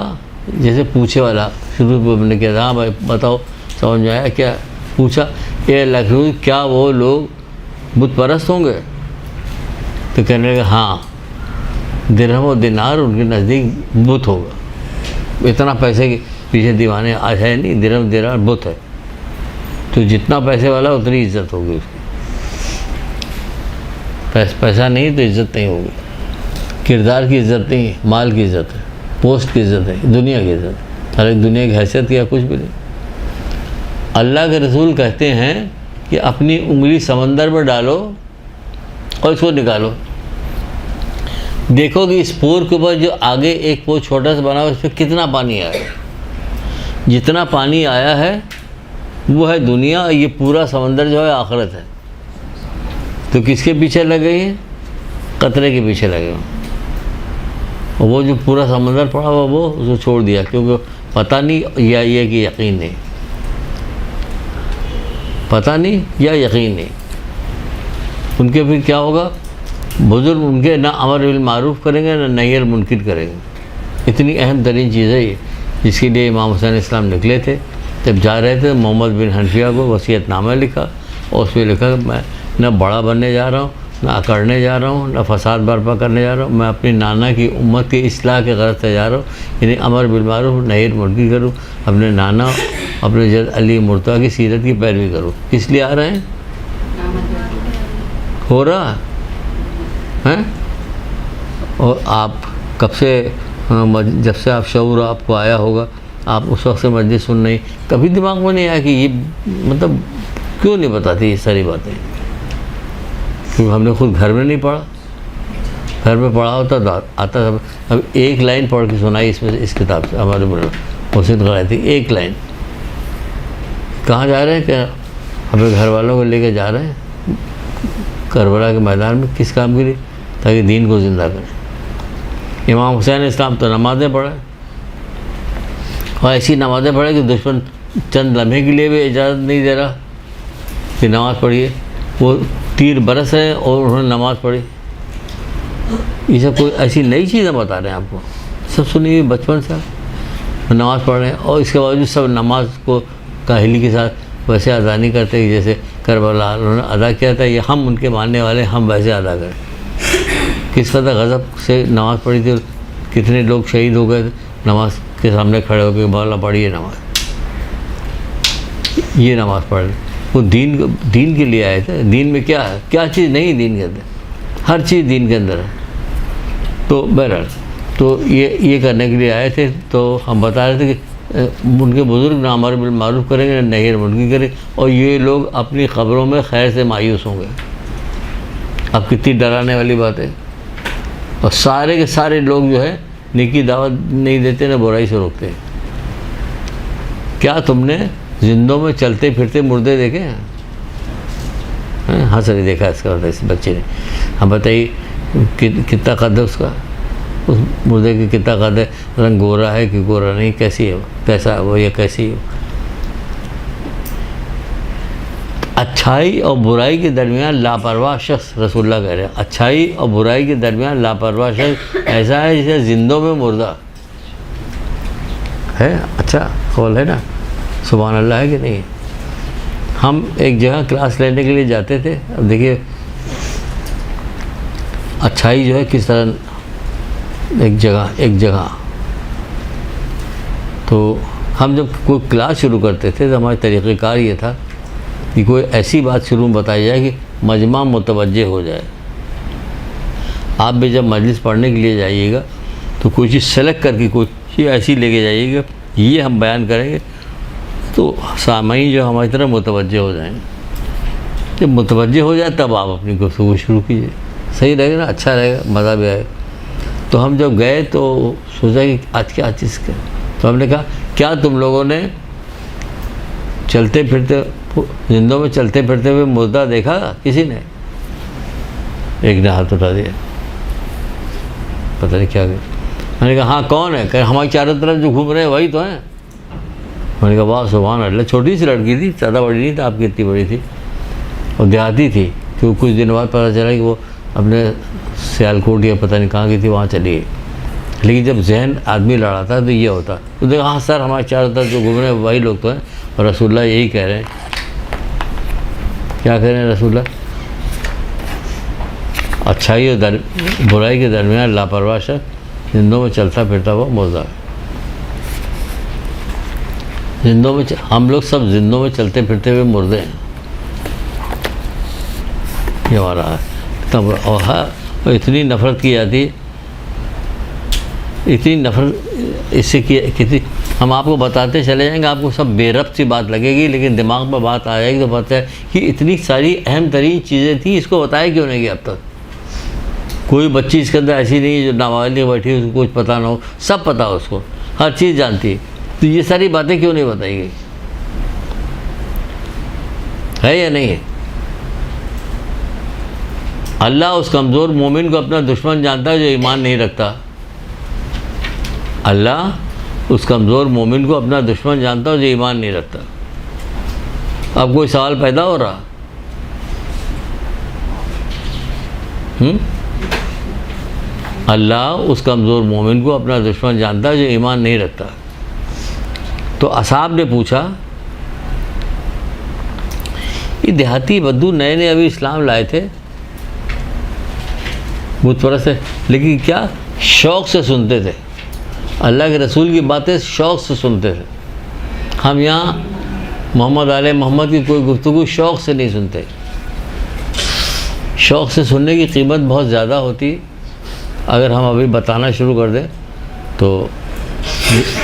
جیسے پوچھے والا شروع میں نے کیا، ہاں بھائی بتاؤ سمجھ میں آیا کیا؟ پوچھا اے اللہ کے رسول کیا وہ لوگ بت پرست ہوں گے؟ تو کہنے لگے ہاں، درہم و دینار ان کے نزدیک بت ہوگا. اتنا پیسے کے پیچھے دیوانے آج ہے نہیں، درہم دینار بت ہے. تو جتنا پیسے والا اتنی عزت ہوگی اس کی. پیسہ نہیں تو عزت نہیں ہوگی. کردار کی عزت نہیں، مال کی عزت ہے، پوسٹ کی عزت ہے، دنیا کی عزت ہے. ہر ایک دنیا کی حیثیت کیا کچھ بھی نہیں. اللہ کے رسول کہتے ہیں کہ اپنی انگلی سمندر میں ڈالو اور اس کو نکالو، دیکھو کہ اس پور کے اوپر جو آگے ایک پور چھوٹا سا بنا ہوا اس پہ کتنا پانی آیا ہے. جتنا پانی آیا ہے وہ ہے دنیا، یہ پورا سمندر جو ہے آخرت ہے. تو کس کے پیچھے لگے ہیں؟ قطرے کے پیچھے لگے ہیں. اور وہ جو پورا سمندر پڑا ہوا وہ اس کو چھوڑ دیا کیونکہ پتہ نہیں یا یہ کہ یقین نہیں، پتہ نہیں یا یقین نہیں. ان کے پھر کیا ہوگا؟ بزرگ ان کے نہ امر بالمعروف کریں گے نہ نہی عن المنکر کریں گے. اتنی اہم ترین چیز ہے یہ، جس کے لیے امام حسین اسلام نکلے تھے. جب جا رہے تھے محمد بن حنفیہ کو وصیت نامہ لکھا اور اس پہ لکھا کہ میں نہ بڑا بننے جا رہا ہوں، نہ اکڑنے جا رہا ہوں، نہ فساد برپا کرنے جا رہا ہوں. میں اپنی نانا کی امت کی اصلاح کے غرض سے جا رہا ہوں، یعنی امر بالمعروف نہی عن المنکر کروں، اپنے نانا اپنے جد علی مرتضیٰ کی سیرت کی پیروی کروں. کس لیے آ رہے ہیں؟ ہو رہا ہے. اور آپ کب سے جب سے آپ شعور آپ کو آیا ہوگا آپ اس وقت سے مجلس سن نہیں، کبھی دماغ میں نہیں آیا کہ یہ مطلب کیوں نہیں بتاتی یہ ساری باتیں؟ کیونکہ ہم نے خود گھر میں نہیں پڑھا. گھر میں پڑھا ہوتا تو آتا تھا. اب ایک لائن پڑھ کے سنائی اس میں اس کتاب سے ہمارے محسن غلائی تھی. ایک لائن. کہاں جا رہے ہیں؟ کہ اپنے گھر والوں کو لے کے جا رہے ہیں کربلا کے میدان میں. کس کام کے لیے؟ تاکہ دین کو زندہ کریں. امام حسین اسلام تو نمازیں پڑھے اور ایسی نمازیں پڑھے کہ دشمن چند لمحے کے لیے بھی اجازت نہیں دے رہا کہ نماز پڑھیے. وہ تیر برس رہے ہیں اور انہوں نے نماز پڑھی. یہ سب کوئی ایسی نئی چیزیں بتا رہے ہیں آپ کو، سب سنی ہوئی بچپن سے. نماز پڑھ رہے ہیں اور اس کے باوجود سب نماز کو کاہلی کے ساتھ ویسے ادا نہیں کرتے کہ جیسے کربلا انہوں نے ادا کیا تھا. یہ ہم ان کے ماننے والے ہم ویسے ادا کریں. کس قدر غضب سے نماز پڑھی تھی، کتنے لوگ شہید ہو گئے تھے نماز کے سامنے کھڑے ہو کے مولا پڑھیے نماز. یہ نماز پڑھ رہے وہ دین کے لیے آئے تھے. دین میں کیا ہے؟ کیا چیز نہیں دین کے اندر؟ ہر چیز دین کے اندر ہے. تو بہرحال تو یہ کرنے کے لیے آئے تھے. تو ہم بتا رہے تھے کہ ان کے بزرگ نہ امر بالمعروف کریں گے نہ نہی عن المنکر کریں، اور یہ لوگ اپنی قبروں میں خیر سے مایوس ہوں گے. اب کتنی ڈرانے والی بات ہے. اور سارے کے سارے لوگ جو ہے نیکی دعوت نہیں دیتے نہ برائی سے روکتے. کیا تم نے زندوں میں چلتے پھرتے مردے دیکھے ہیں؟ ہاں سر دیکھا اس کا اس بچے نے. ہم بتائیے کتنا قد ہے اس کا، اس مردے کی کتنا قد ہے، رنگ گورا ہے کہ گورا نہیں، کیسی ہے وہ، کیسا ہے وہ یا کیسی ہے. اچھائی اور برائی کے درمیان لاپرواہ شخص، رسول اللہ کہہ رہے ہیں اچھائی اور برائی کے درمیان لاپرواہ شخص ایسا ہے جیسے زندوں میں مردہ ہے. اچھا قول ہے نا، سبحان اللہ ہے کہ نہیں. ہم ایک جگہ کلاس لینے کے لیے جاتے تھے. اب دیکھیے اچھائی جو ہے کس طرح ایک جگہ تو ہم جب کوئی کلاس شروع کرتے تھے تو ہمارا طریقہ کار یہ تھا کہ کوئی ایسی بات شروع میں بتائی جائے کہ مجمع متوجہ ہو جائے. آپ بھی جب مجلس پڑھنے کے لیے جائیے گا تو کوئی چیز سلیکٹ کر کے کوئی چیز ایسی لے کے جائیے گا یہ ہم بیان کریں گے تو سامعین جو ہماری طرح متوجہ ہو جائیں. جب متوجہ ہو جائے تب آپ اپنی گفتگو شروع کیجیے. صحیح رہے گا نا، اچھا رہے گا، مزہ بھی آئے. تو ہم جب گئے تو سوچا کہ آج کیا چیز کا، تو ہم نے کہا کیا تم لوگوں نے چلتے پھرتے زندوں میں چلتے پھرتے ہوئے مردہ دیکھا؟ کسی نے؟ ایک نے ہاتھ اٹھا دیا، پتہ نہیں کیا گیا. میں نے کہا ہاں کون ہے؟ کہ ہماری چاروں طرف جو گھوم رہے ہیں وہی تو ہیں۔ میں نے کہا واہ سبحان اللہ، چھوٹی سی لڑکی تھی، زیادہ بڑی نہیں تھی آپ کی، اتنی بڑی تھی، اور دیہاتی تھی، کیونکہ کچھ دن بعد پتہ چلا کہ وہ اپنے سیالکوٹ یا پتہ نہیں کہاں کی تھی، وہاں چلی گئی۔ لیکن جب ذہن آدمی لڑاتا ہے تو یہ ہوتا ہے، تو دیکھا ہاں سر ہمارے چاروں طرف جو گھوم رہے ہیں وہی لوگ تو ہیں، اور رسول اللہ یہی کہہ رہے ہیں۔ کیا کہہ رہے ہیں رسول اللہ؟ اچھائی اور برائی کے درمیان لاپرواہ شخص زندوں میں چلتا پھرتا ہوا مردہ ہے۔ زندوں میں ہم لوگ سب زندوں میں چلتے پھرتے ہوئے مردے ہیں، یہ ہمارا ہے۔ تب اور اتنی نفرت کی جاتی، اتنی نفرت اس سے کتنی، ہم آپ کو بتاتے چلے جائیں گے، آپ کو سب بے ربط سی بات لگے گی، لیکن دماغ میں بات آ جائے گی تو پتہ ہے کہ اتنی ساری اہم ترین چیزیں تھیں، اس کو بتایا کیوں نہیں گیا اب تک؟ کوئی بچی اس کے اندر ایسی نہیں ہے جو نابالغ بیٹھی اس کو کچھ پتہ نہ ہو، سب پتہ ہو اس کو، ہر چیز جانتی ہے، تو یہ ساری باتیں کیوں نہیں بتائی گئی؟ ہے یا نہیں ہے؟ اللہ اس کمزور مومن کو اپنا دشمن جانتا ہے جو ایمان نہیں رکھتا۔ اللہ اس کمزور مومن کو اپنا دشمن جانتا ہے جو ایمان نہیں رکھتا۔ اب کوئی سوال پیدا ہو رہا؟ اللہ اس کمزور مومن کو اپنا دشمن جانتا ہے جو ایمان نہیں رکھتا۔ تو اصحاب نے پوچھا، یہ دیہاتی بدو نئے نئے ابھی اسلام لائے تھے، بت پرست ہے، لیکن کیا شوق سے سنتے تھے، اللہ کے رسول کی باتیں شوق سے سنتے تھے۔ ہم یہاں محمد علیہ محمد کی کوئی گفتگو شوق سے نہیں سنتے۔ شوق سے سننے کی قیمت بہت زیادہ ہوتی، اگر ہم ابھی بتانا شروع کر دیں تو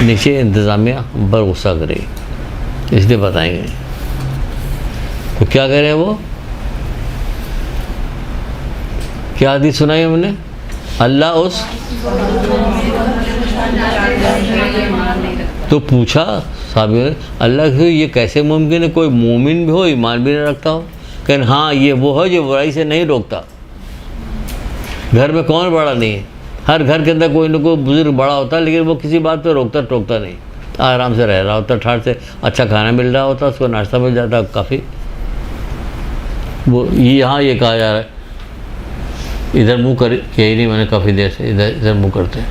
نیچے انتظامیہ ہم پر غصہ کرے گی، اس لیے بتائیں گے۔ تو کیا کہہ رہے ہیں وہ؟ کیا حدیث سنائی ہم نے؟ اللہ اس تو پوچھا صحابیوں نے، اللہ سے یہ کیسے ممکن ہے کوئی مومن بھی ہو ایمان بھی نہ رکھتا ہو؟ کہ ہاں یہ وہ ہے جو برائی سے نہیں روکتا۔ گھر میں کون بڑا نہیں ہے؟ ہر گھر کے اندر کوئی نہ کوئی بزرگ بڑا ہوتا ہے، لیکن وہ کسی بات پہ روکتا ٹوکتا نہیں، آرام سے رہ رہا ہوتا، ٹھاٹ سے اچھا کھانا مل رہا ہوتا، اس کو ناشتہ مل جاتا کافی۔ وہ یہاں یہ کہا جا رہا ہے ادھر منہ کر کے ہی نہیں، میں نے کافی دیر سے ادھر منہ کرتے ہیں۔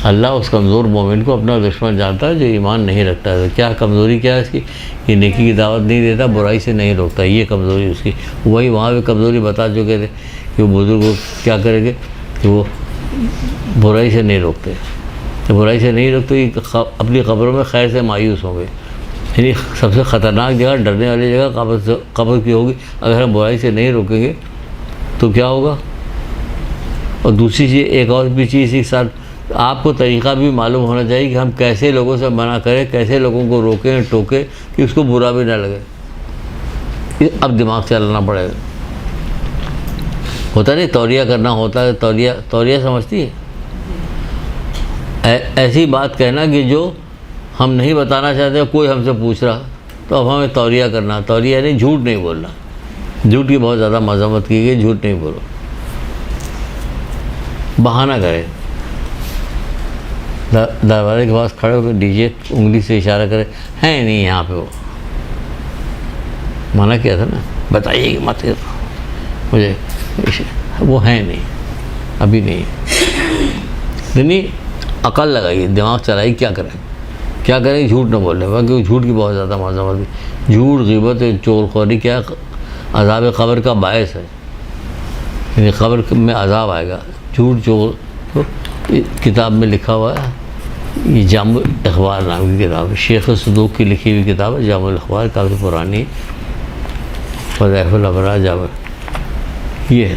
اللہ اس کمزور مومن کو اپنا دشمن جانتا ہے جو ایمان نہیں رکھتا ہے۔ کیا کمزوری کیا ہے اس کی؟ یہ نیکی کی دعوت نہیں دیتا، برائی سے نہیں روکتا، یہ کمزوری اس کی۔ وہی وہاں بھی کمزوری بتا چکے تھے کہ وہ بزرگ کیا کریں گے کہ وہ برائی سے نہیں روکتے، برائی سے نہیں روکتے، یہ اپنی قبروں میں خیر سے مایوس ہوں گے۔ یعنی سب سے خطرناک جگہ، ڈرنے والی جگہ قبر کی ہوگی۔ اگر ہم برائی سے نہیں روکیں گے تو کیا ہوگا؟ اور دوسری چیز، ایک اور بھی چیز کے ساتھ آپ کو طریقہ بھی معلوم ہونا چاہیے کہ ہم کیسے لوگوں سے منع کریں، کیسے لوگوں کو روکیں ٹوکیں کہ اس کو برا بھی نہ لگے۔ اب دماغ چلانا پڑے گا۔ ہوتا نہیں توریہ کرنا ہوتا ہے، توریہ سمجھتی ہے؟ ایسی بات کہنا کہ جو ہم نہیں بتانا چاہتے، کوئی ہم سے پوچھ رہا تو اب ہمیں توریہ کرنا۔ توریہ یعنی جھوٹ نہیں بولنا، جھوٹ کی بہت زیادہ مذمت کی گئی، جھوٹ نہیں بولو، بہانہ کرے، دروازے کے پاس کھڑے ہو کے ڈیجے انگلی سے اشارہ کرے، ہے نہیں یہاں پہ، وہ منع کیا تھا نا، بتائیے کہ مت مجھے، وہ ہے نہیں، ابھی نہیں۔ یعنی عقل لگائیے، دماغ چلائیے، کیا کریں، جھوٹ نہ بولنے، کیونکہ جھوٹ کی بہت زیادہ مذمت ہے۔ جھوٹ، غیبت، چور خوری کیا عذاب قبر کا باعث ہے، یعنی قبر میں عذاب آئے گا۔ جھوٹ چور، کتاب میں لکھا ہوا ہے، یہ جامع الاخبار نام کی کتاب ہے، شیخ صدوق کی لکھی ہوئی کتاب ہے جامع الاخبار، کافی پرانی، فضائف الابرار جامع، یہ ہے،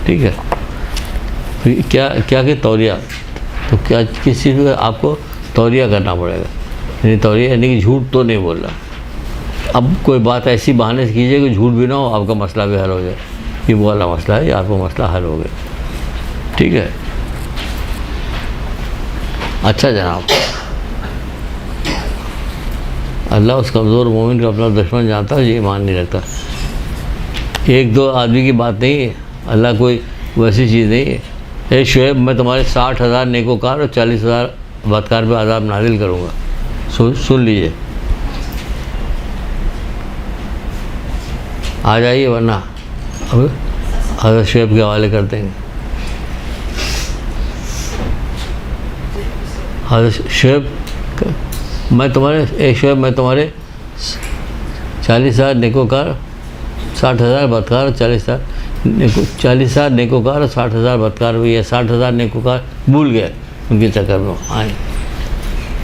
ٹھیک ہے۔ کیا کہ توریہ، تو کیا کس چیز میں آپ کو توریہ کرنا پڑے گا، یعنی توریہ یعنی کہ جھوٹ تو نہیں بول رہا۔ اب کوئی بات ایسی بہانے سے کیجیے کہ جھوٹ بھی نہ ہو، آپ کا مسئلہ بھی حل ہو جائے، یہ وہ والا مسئلہ ہے، یہ آپ کا مسئلہ حل ہو گیا، ٹھیک ہے۔ اچھا جناب، اللہ اس کمزور مومن کو اپنا دشمن جانتا ہے جو ایمان نہیں رکھتا۔ ایک دو آدمی کی بات نہیں ہے، اللہ کوئی ویسی چیز نہیں ہے اے شعیب میں تمہارے 60,000 نیکوکار اور 40,000 بدکار پہ عذاب نازل کروں گا. سن لیجئے. آ جائیے ورنہ اب حضرت شعیب کے حوالے کرتے ہیں. حضرت شعیب میں تمہارے 40,000 نیکوکار 60,000 بدکار اور 40,000 نیکوکار اور 60,000 بدکار ہوئی ہے. 60,000 نیکوکار بھول گئے ان کے چکر میں آئیں.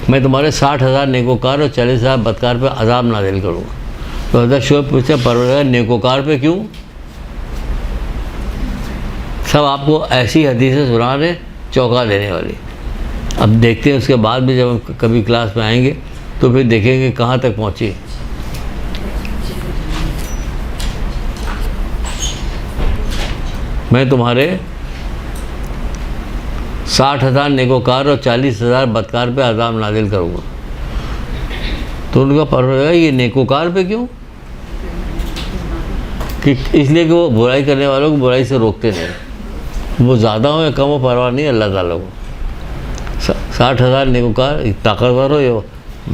میں تمہارے 60,000 نیکوکار اور 40,000 بدکار پہ عذاب نازل کروں گا. تو حضرت شعیب پوچھتے پروردگار نیکوکار پہ کیوں؟ سب آپ کو ایسی حدیثیں سنا رہے چونکا دینے والی. اب دیکھتے ہیں اس کے بعد بھی جب ہم کبھی کلاس میں آئیں گے تو پھر دیکھیں گے کہاں تک پہنچی. میں تمہارے 60,000 نیکوکار اور 40,000 بدکار پہ عذاب نازل کروں گا. تو ان کا پروردگار یہ نیکوکار پہ کیوں؟ کہ اس لیے کہ وہ برائی کرنے والوں کو برائی سے روکتے نہیں. وہ زیادہ ہو یا کم ہو پرواہ نہیں اللہ تعالیٰ کو. 60,000 نیکوکار طاقتور ہو یا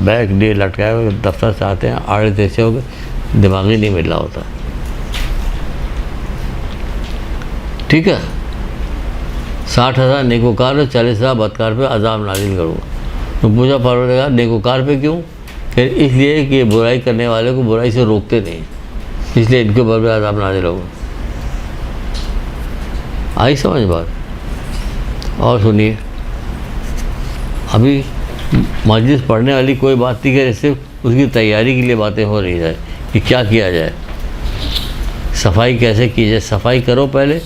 بیگ ڈے لٹکائے ہوئے دفتر سے آتے ہیں آڑے تیسے ہو گئے دماغی نہیں مل رہا ہوتا. ٹھیک ہے. 60,000 نیکوکار اور 40,000 بدکار پہ عذاب نازل کروں گا. تو پوچھا پروردگار نیکوکار پہ کیوں؟ پھر اس لیے کہ برائی کرنے والے کو برائی سے روکتے نہیں اس لیے ان کے اوپر بھی عذاب نازل ہوگا. آئی سمجھ بات؟ اور سنیے ابھی مجلس پڑھنے والی کوئی بات نہیں کہ صرف اس کی تیاری کے لیے باتیں ہو رہی جائے کہ کیا کیا جائے, صفائی کیسے کی جائے. صفائی کرو پہلے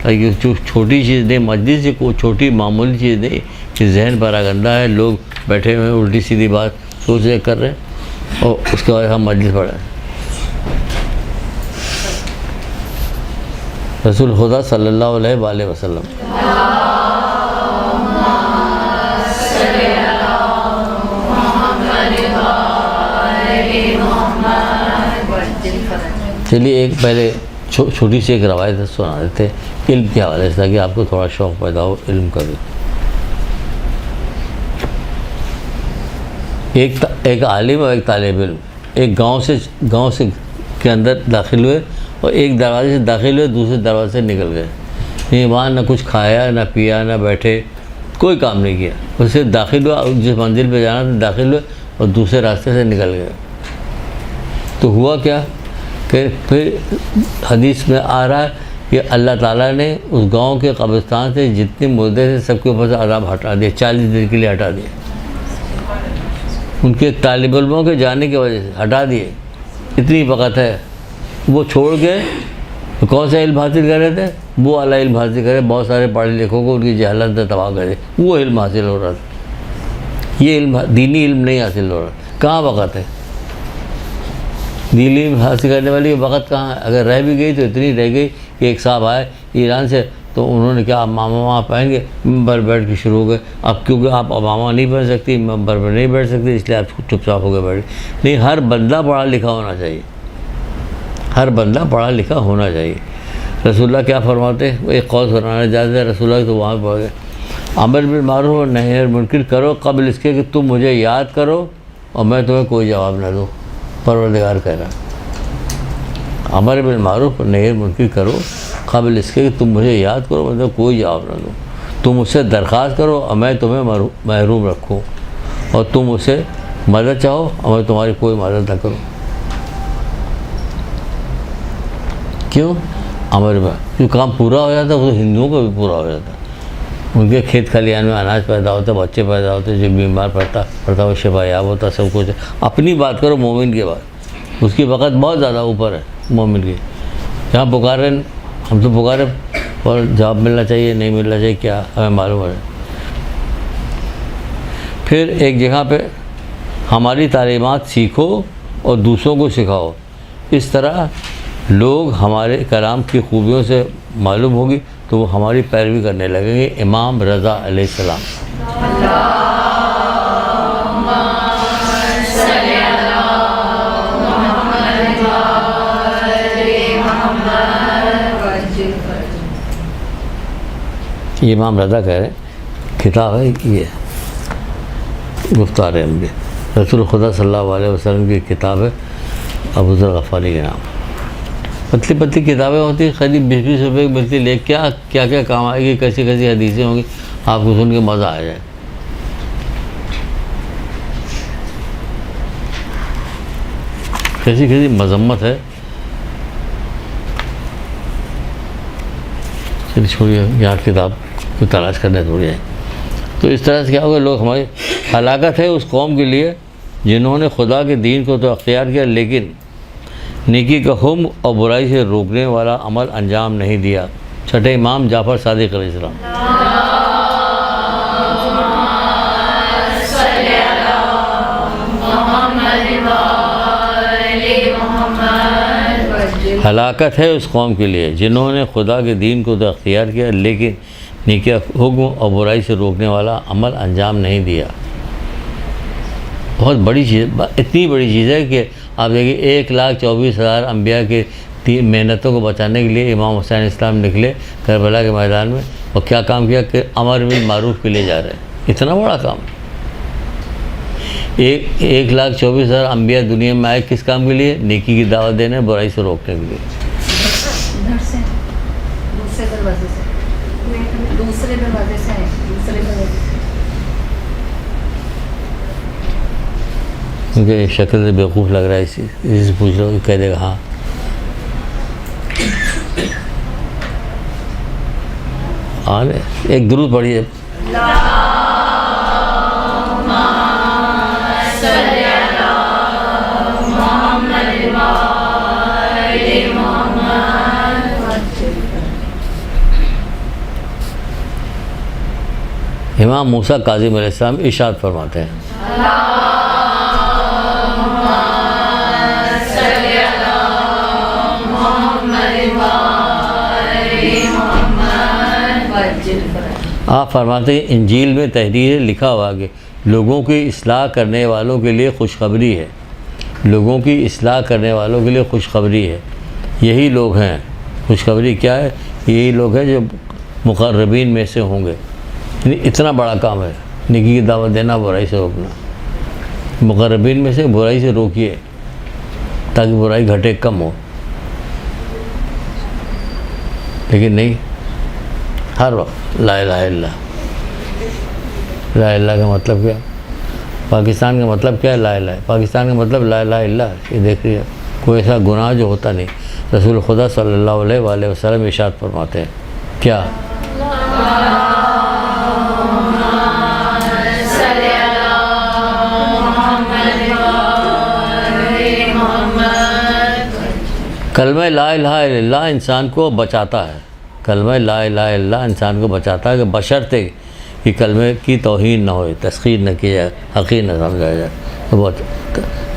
تاکہ چھوٹی چیز نہیں, مجلس سے کوئی چھوٹی معمولی چیز نہیں کہ ذہن پراگندہ ہے, لوگ بیٹھے ہوئے ہیں الٹی سیدھی بات سوچ رہے کر رہے ہیں اور اس کے بعد ہم مجلس پڑھیں. رسول خدا صلی اللہ علیہ وآلہ وسلم چلیے ایک پہلے چھوٹی سی ایک روایت سنا دیتے علم کے حوالے سے تاکہ آپ کو تھوڑا شوق پیدا ہو علم کا بھی. ایک عالم اور ایک طالب علم ایک گاؤں سے کے اندر داخل ہوئے اور ایک دروازے سے داخل ہوئے دوسرے دروازے سے نکل گئے. نہیں وہاں نہ کچھ کھایا نہ پیا نہ بیٹھے, کوئی کام نہیں کیا, وہ صرف داخل ہوا جس منزل پہ جانا تھا داخل ہوئے اور دوسرے راستے سے نکل گئے. تو ہوا کیا کہ پھر حدیث میں آ رہا ہے کہ اللہ تعالیٰ نے اس گاؤں کے قبرستان سے جتنے مردے تھے سب کے اوپر سے عذاب ہٹا دیا, 40 دن کے لیے ہٹا دیا. ان کے طالب علموں کے جانے کی وجہ سے ہٹا دیے. اتنی وقت ہے وہ چھوڑ گئے تو کون سا علم حاصل کر رہے تھے؟ وہ والا علم حاصل کرے. بہت سارے پڑھے لکھوں کو ان کی جہالت سے تباہ کرے, وہ علم حاصل ہو رہا تھا. یہ علم دینی علم نہیں حاصل ہو رہا. کہاں وقت ہے دینی علم حاصل کرنے والی وقت کہاں ہے؟ اگر رہ بھی گئی تو اتنی رہ گئی کہ ایک صاحب آئے ایران سے تو انہوں نے کیا ماما وہاں پہن گے ممبر بیٹھ کے شروع ہو گئے. اب کیونکہ آپ ماما نہیں بن سکتی ممبر پر نہیں بیٹھ سکتی اس لیے آپ چپ چاپ ہو کے بیٹھ. نہیں, ہر بندہ پڑھا لکھا ہونا چاہیے, ہر بندہ پڑھا لکھا ہونا چاہیے. رسول اللہ کیا فرماتے ہیں؟ وہ ایک قول سنانا جاتے ہیں رسول اللہ تو وہاں پہ پڑھ گئے امر بالمعروف اور نہی عن المنکر کرو قبل اس کے کہ تم مجھے یاد کرو اور میں تمہیں کوئی جواب نہ دوں. پروردگار کہہ رہا امر بالمعروف اور نہی عن المنکر کرو قبل اس کے کہ تم مجھے یاد کرو میں تمہیں کوئی جواب نہ دوں. تم مجھ سے درخواست کرو اور میں تمہیں محروم رکھوں, اور تم مجھ سے مدد چاہو اور میں تمہاری کوئی مدد نہ کروں. کیوں؟ امر میں جو کام پورا ہو جاتا وہ ہندوؤں کا بھی پورا ہو جاتا. ان کے کھیت کھلیان میں اناج پیدا ہوتا, بچے پیدا ہوتے, جو بیمار پڑتا وہ شفا یاب ہوتا, سب کچھ. اپنی بات کرو مومن کے بعد اس کی وقت بہت زیادہ اوپر ہے مومن کی. جہاں پکارے ہم تو پکارے اور جواب ملنا چاہیے نہیں ملنا چاہیے کیا ہمیں معلوم ہے. پھر ایک جگہ پہ ہماری تعلیمات سیکھو اور دوسروں کو سکھاؤ, اس طرح لوگ ہمارے کلام کی خوبیوں سے معلوم ہوگی تو وہ ہماری پیروی کرنے لگیں گے. امام رضا علیہ السلام. یہ امام رضا کہہ رہے ہیں کتاب ہے یہ گفتار انبیاء، رسول خدا صلی اللہ علیہ وسلم کی کتاب ہے، ابو ذر غفاری کے نام۔ پتلی پتلی کتابیں ہوتی ہیں، قریب 20-20 روپے کی ملتی، لے کیا کیا کیا کام آئے گی، کیسی کیسی حدیثیں ہوں گی، آپ کو سن کے مزہ آ جائے۔ کیسی کیسی مذمت ہے۔ چلیے چھوڑیے، یہاں کتاب کو تلاش کرنے تھوڑی ہے۔ تو اس طرح سے کیا ہوگا، لوگ ہماری ہلاکت ہے اس قوم کے لیے جنہوں نے خدا کے دین کو تو اختیار کیا لیکن نیکی کا حکم اور برائی سے روکنے والا عمل انجام نہیں دیا۔ چھٹے امام جعفر صادق علیہ السلام۔ ہلاکت ہے اس قوم کے لیے جنہوں نے خدا کے دین کو تو اختیار کیا لیکن نیکی کا حکم اور برائی سے روکنے والا عمل انجام نہیں دیا۔ بہت بڑی چیز، اتنی بڑی چیز ہے کہ آپ دیکھیے 1,24,000 انبیاء کے محنتوں کو بچانے کے لیے امام حسین اسلام نکلے کربلا کے میدان میں، اور کیا کام کیا کہ امر بالمعروف کے لیے جا رہے ہیں۔ اتنا بڑا کام، 1,24,000 انبیاء دنیا میں آئے کس کام کے لیے؟ نیکی کی دعوت دینے، برائی سے روکنے کے لیے۔ دوسرے دروازے سے کیونکہ شکل سے بیوقوف لگ رہا ہے، اسی سے پوچھ لو کہہ دے گا ہاں۔ ایک درود پڑھیے۔ امام موسیٰ کاظم علیہ السلام ارشاد فرماتے ہیں، آپ فرماتے ہیں انجیل میں تحریر لکھا ہوا کہ لوگوں کی اصلاح کرنے والوں کے لیے خوشخبری ہے، لوگوں کی اصلاح کرنے والوں کے لیے خوشخبری ہے۔ یہی لوگ ہیں، خوشخبری کیا ہے؟ یہی لوگ ہیں جو مقربین میں سے ہوں گے۔ یعنی اتنا بڑا کام ہے نیکی کی دعوت دینا، برائی سے روکنا۔ مقربین میں سے برائی سے روکیے تاکہ برائی گھٹے، کم ہو، لیکن نہیں، ہر وقت لا الہ الا اللہ۔ لا الہ کا مطلب کیا؟ پاکستان کا مطلب کیا ہے؟ لا الہ۔ پاکستان کا مطلب لا الہ الا اللہ۔ یہ دیکھیے کوئی ایسا گناہ جو ہوتا نہیں۔ رسول خدا صلی اللہ علیہ وآلہ وسلم ارشاد فرماتے ہیں کیا؟ کلمہ لا الہ الا اللہ انسان کو بچاتا ہے، کلمہ لا الہ الا اللہ انسان کو بچاتا ہے کہ بشرطے کہ کلمے کی توہین نہ ہوئے، تسخیر نہ کی جائے، حقیر نہ سمجھا جائے،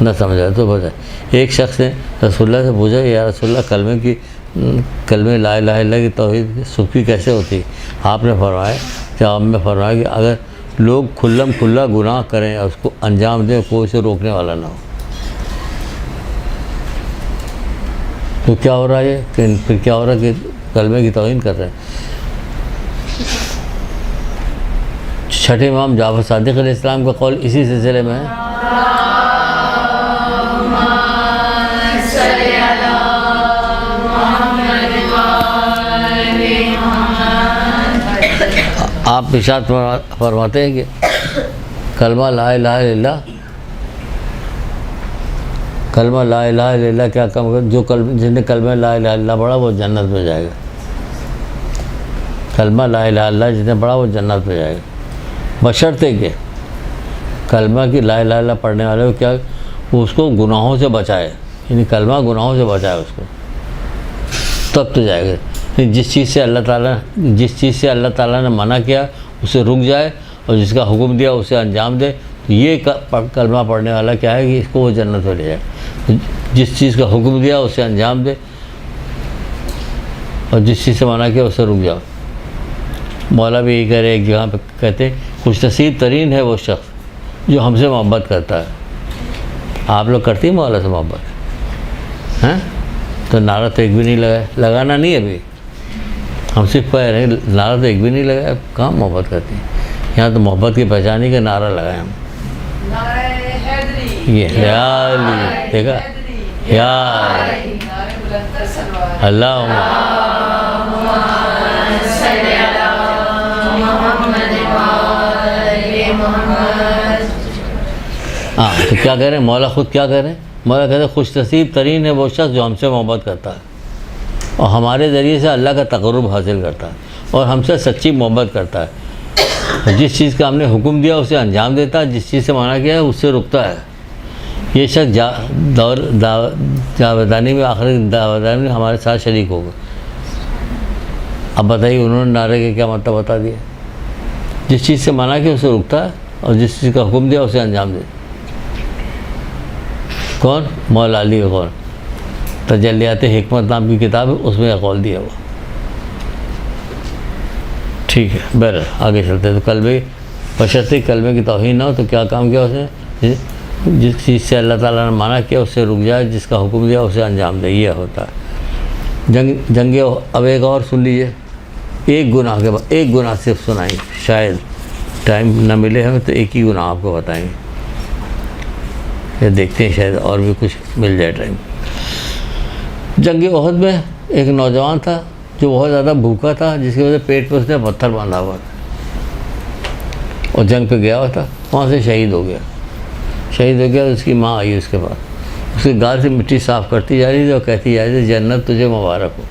نہ سمجھا جائے تو بچائے۔ ایک شخص نے رسول اللہ سے پوچھا یا رسول اللہ کلمہ لا الہ الا اللہ کی توحید سخفی کیسے ہوتی؟ آپ نے فرمایا، جواب میں فرمایا کہ اگر لوگ کھلم کھلا گناہ کریں اور اس کو انجام دیں، کوئی اسے روکنے والا نہ ہو، تو کیا ہو رہا ہے؟ پھر کیا ہو رہا ہے کہ کلمے کی توہین کر رہے ہیں۔ چھٹے امام جعفر صادق علیہ السلام کا قول اسی سلسلے میں ہے۔ آپ ارشاد فرماتے ہیں کہ کلمہ لا الہ الا اللہ، کلمہ لا الہ الا اللہ کیا کام کر، جو جس نے کلمہ لا الہ الا اللہ پڑھا وہ جنت میں جائے گا۔ کلمہ لا الہ الا اللہ جس نے پڑھا وہ جنت میں جائے گا، بشرطے کہ کلمہ کی لا الہ الا اللہ پڑھنے والے کو کیا، وہ اس کو گناہوں سے بچائے، یعنی کلمہ گناہوں سے بچائے اس کو، تب تو جائے گا۔ جس چیز سے اللہ تعالیٰ نے منع کیا اسے رک جائے، اور جس کا حکم دیا اسے انجام دے، تو یہ کلمہ پڑھنے والا کیا ہے کہ اس کو وہ جنت میں لے جائے۔ جس چیز کا حکم دیا اسے انجام دے، اور جس چیز سے منع کیا اسے رک جاؤ۔ مولا بھی یہی کہہ رہے ایک جگہ پہ کہتے ہیں خوش نصیب ترین ہے وہ شخص جو ہم سے محبت کرتا ہے۔ آپ لوگ کرتی ہیں مولا سے محبت؟ ہیں تو نعرہ تو ایک بھی نہیں لگانا نہیں ابھی، ہم صرف کہہ رہے ہیں، نعرہ تو ایک بھی نہیں لگایا، کہاں محبت کرتی ہیں؟ یہاں تو محبت کی پہچانی کا نعرہ لگائے ہم، یہ حیالی دیکھا، یا اللہ ہاں. تو کیا کہہ رہے ہیں مولا؟ خود کیا کہہ رہے ہیں مولا؟ کہتے ہیں خوش نصیب ترین ہے وہ شخص جو ہم سے محبت کرتا ہے اور ہمارے ذریعے سے اللہ کا تقرب حاصل کرتا ہے اور ہم سے سچی محبت کرتا ہے. جس چیز کا ہم نے حکم دیا اسے انجام دیتا ہے، جس چیز سے منع کیا ہے اس سے رکتا ہے. یہ شخص جاودانی میں آخر داودانی میں ہمارے ساتھ شریک ہوگا. اب بتائیے انہوں نے نعرے کا کیا مطلب بتا دیا؟ جس چیز سے منع کیا اسے رکتا ہے اور جس چیز کا حکم دیا اسے انجام دیتا. کون؟ مولا علی کا قول، تجلیات حکمت نام کی کتاب ہے، اس میں قول دیا ہوا. ٹھیک ہے، بہرحال آگے چلتے ہیں. تو کلمے بشرطِ کلمے کی توہین نہ ہو تو کیا کام کیا اس نے؟ جس چیز سے اللہ تعالیٰ نے منع کیا اس سے رک جائے، جس کا حکم دیا اسے انجام دے. یہ ہوتا ہے جنگ. اب ایک اور سن لیجیے، ایک گناہ کے بعد ایک گناہ صرف سنائیں، شاید ٹائم نہ ملے ہمیں تو ایک ہی گناہ آپ کو بتائیں گے. یہ دیکھتے ہیں شاید اور بھی کچھ مل جائے ٹائم. جنگ احد میں ایک نوجوان تھا جو بہت زیادہ بھوکا تھا، جس کی وجہ سے پیٹ پہ اس نے پتھر باندھا ہوا تھا اور جنگ پہ گیا ہوا تھا. وہاں سے شہید ہو گیا. اس کی ماں آئی اس کے بعد، اس کے گال سے مٹی صاف کرتی جا رہی تھی اور کہتی جا رہی تھی جنت تجھے مبارک ہو.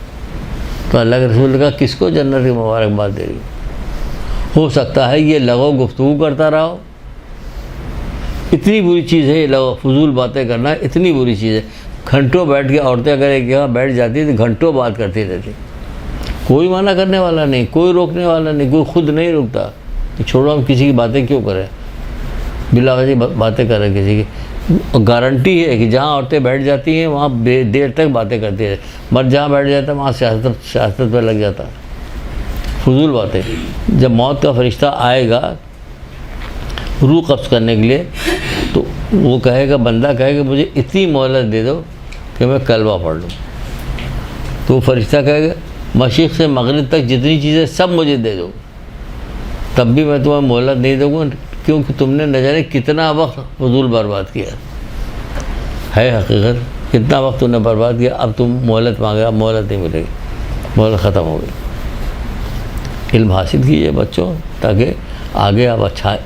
تو اللہ کے رسول نے کہا کس کو جنت کی مبارکباد دے رہی ہو سکتا ہے یہ لغو گفتگو کرتا رہا ہو. اتنی بری چیز ہے یہ لغو، فضول باتیں کرنا اتنی بری چیز ہے. گھنٹوں بیٹھ کے عورتیں اگر ایک جگہ بیٹھ جاتی تو گھنٹوں بات کرتی رہتی، کوئی منع کرنے والا نہیں، کوئی روکنے والا نہیں، کوئی خود نہیں رکتا. چھوڑو ہم کسی کی باتیں کیوں کریں، بلا وجہ باتیں کریں کسی کی. گارنٹی ہے کہ جہاں عورتیں بیٹھ جاتی ہیں وہاں دیر تک باتیں کرتی رہتی. مرد جہاں بیٹھ جاتا ہے وہاں سیاست پہ لگ جاتا ہے، فضول باتیں. جب موت کا فرشتہ آئے گا روح قبض کرنے کے لیے تو وہ کہے گا، بندہ کہے گا مجھے اتنی مہلت دے دو کہ میں کلمہ پڑھ لوں. تو وہ فرشتہ کہے گا مشرق سے مغرب تک جتنی چیزیں سب مجھے دے دو، تب بھی میں تمہیں مہلت نہیں دوں گا، کیونکہ تم نے نہ جانے کتنا وقت فضول برباد کیا ہے. حقیقت کتنا وقت تم نے برباد کیا. اب تم مہلت مانگے، اب مہلت نہیں ملے گی، مہلت ختم ہو گئی. علم حاصل کیجیے بچوں تاکہ آگے آپ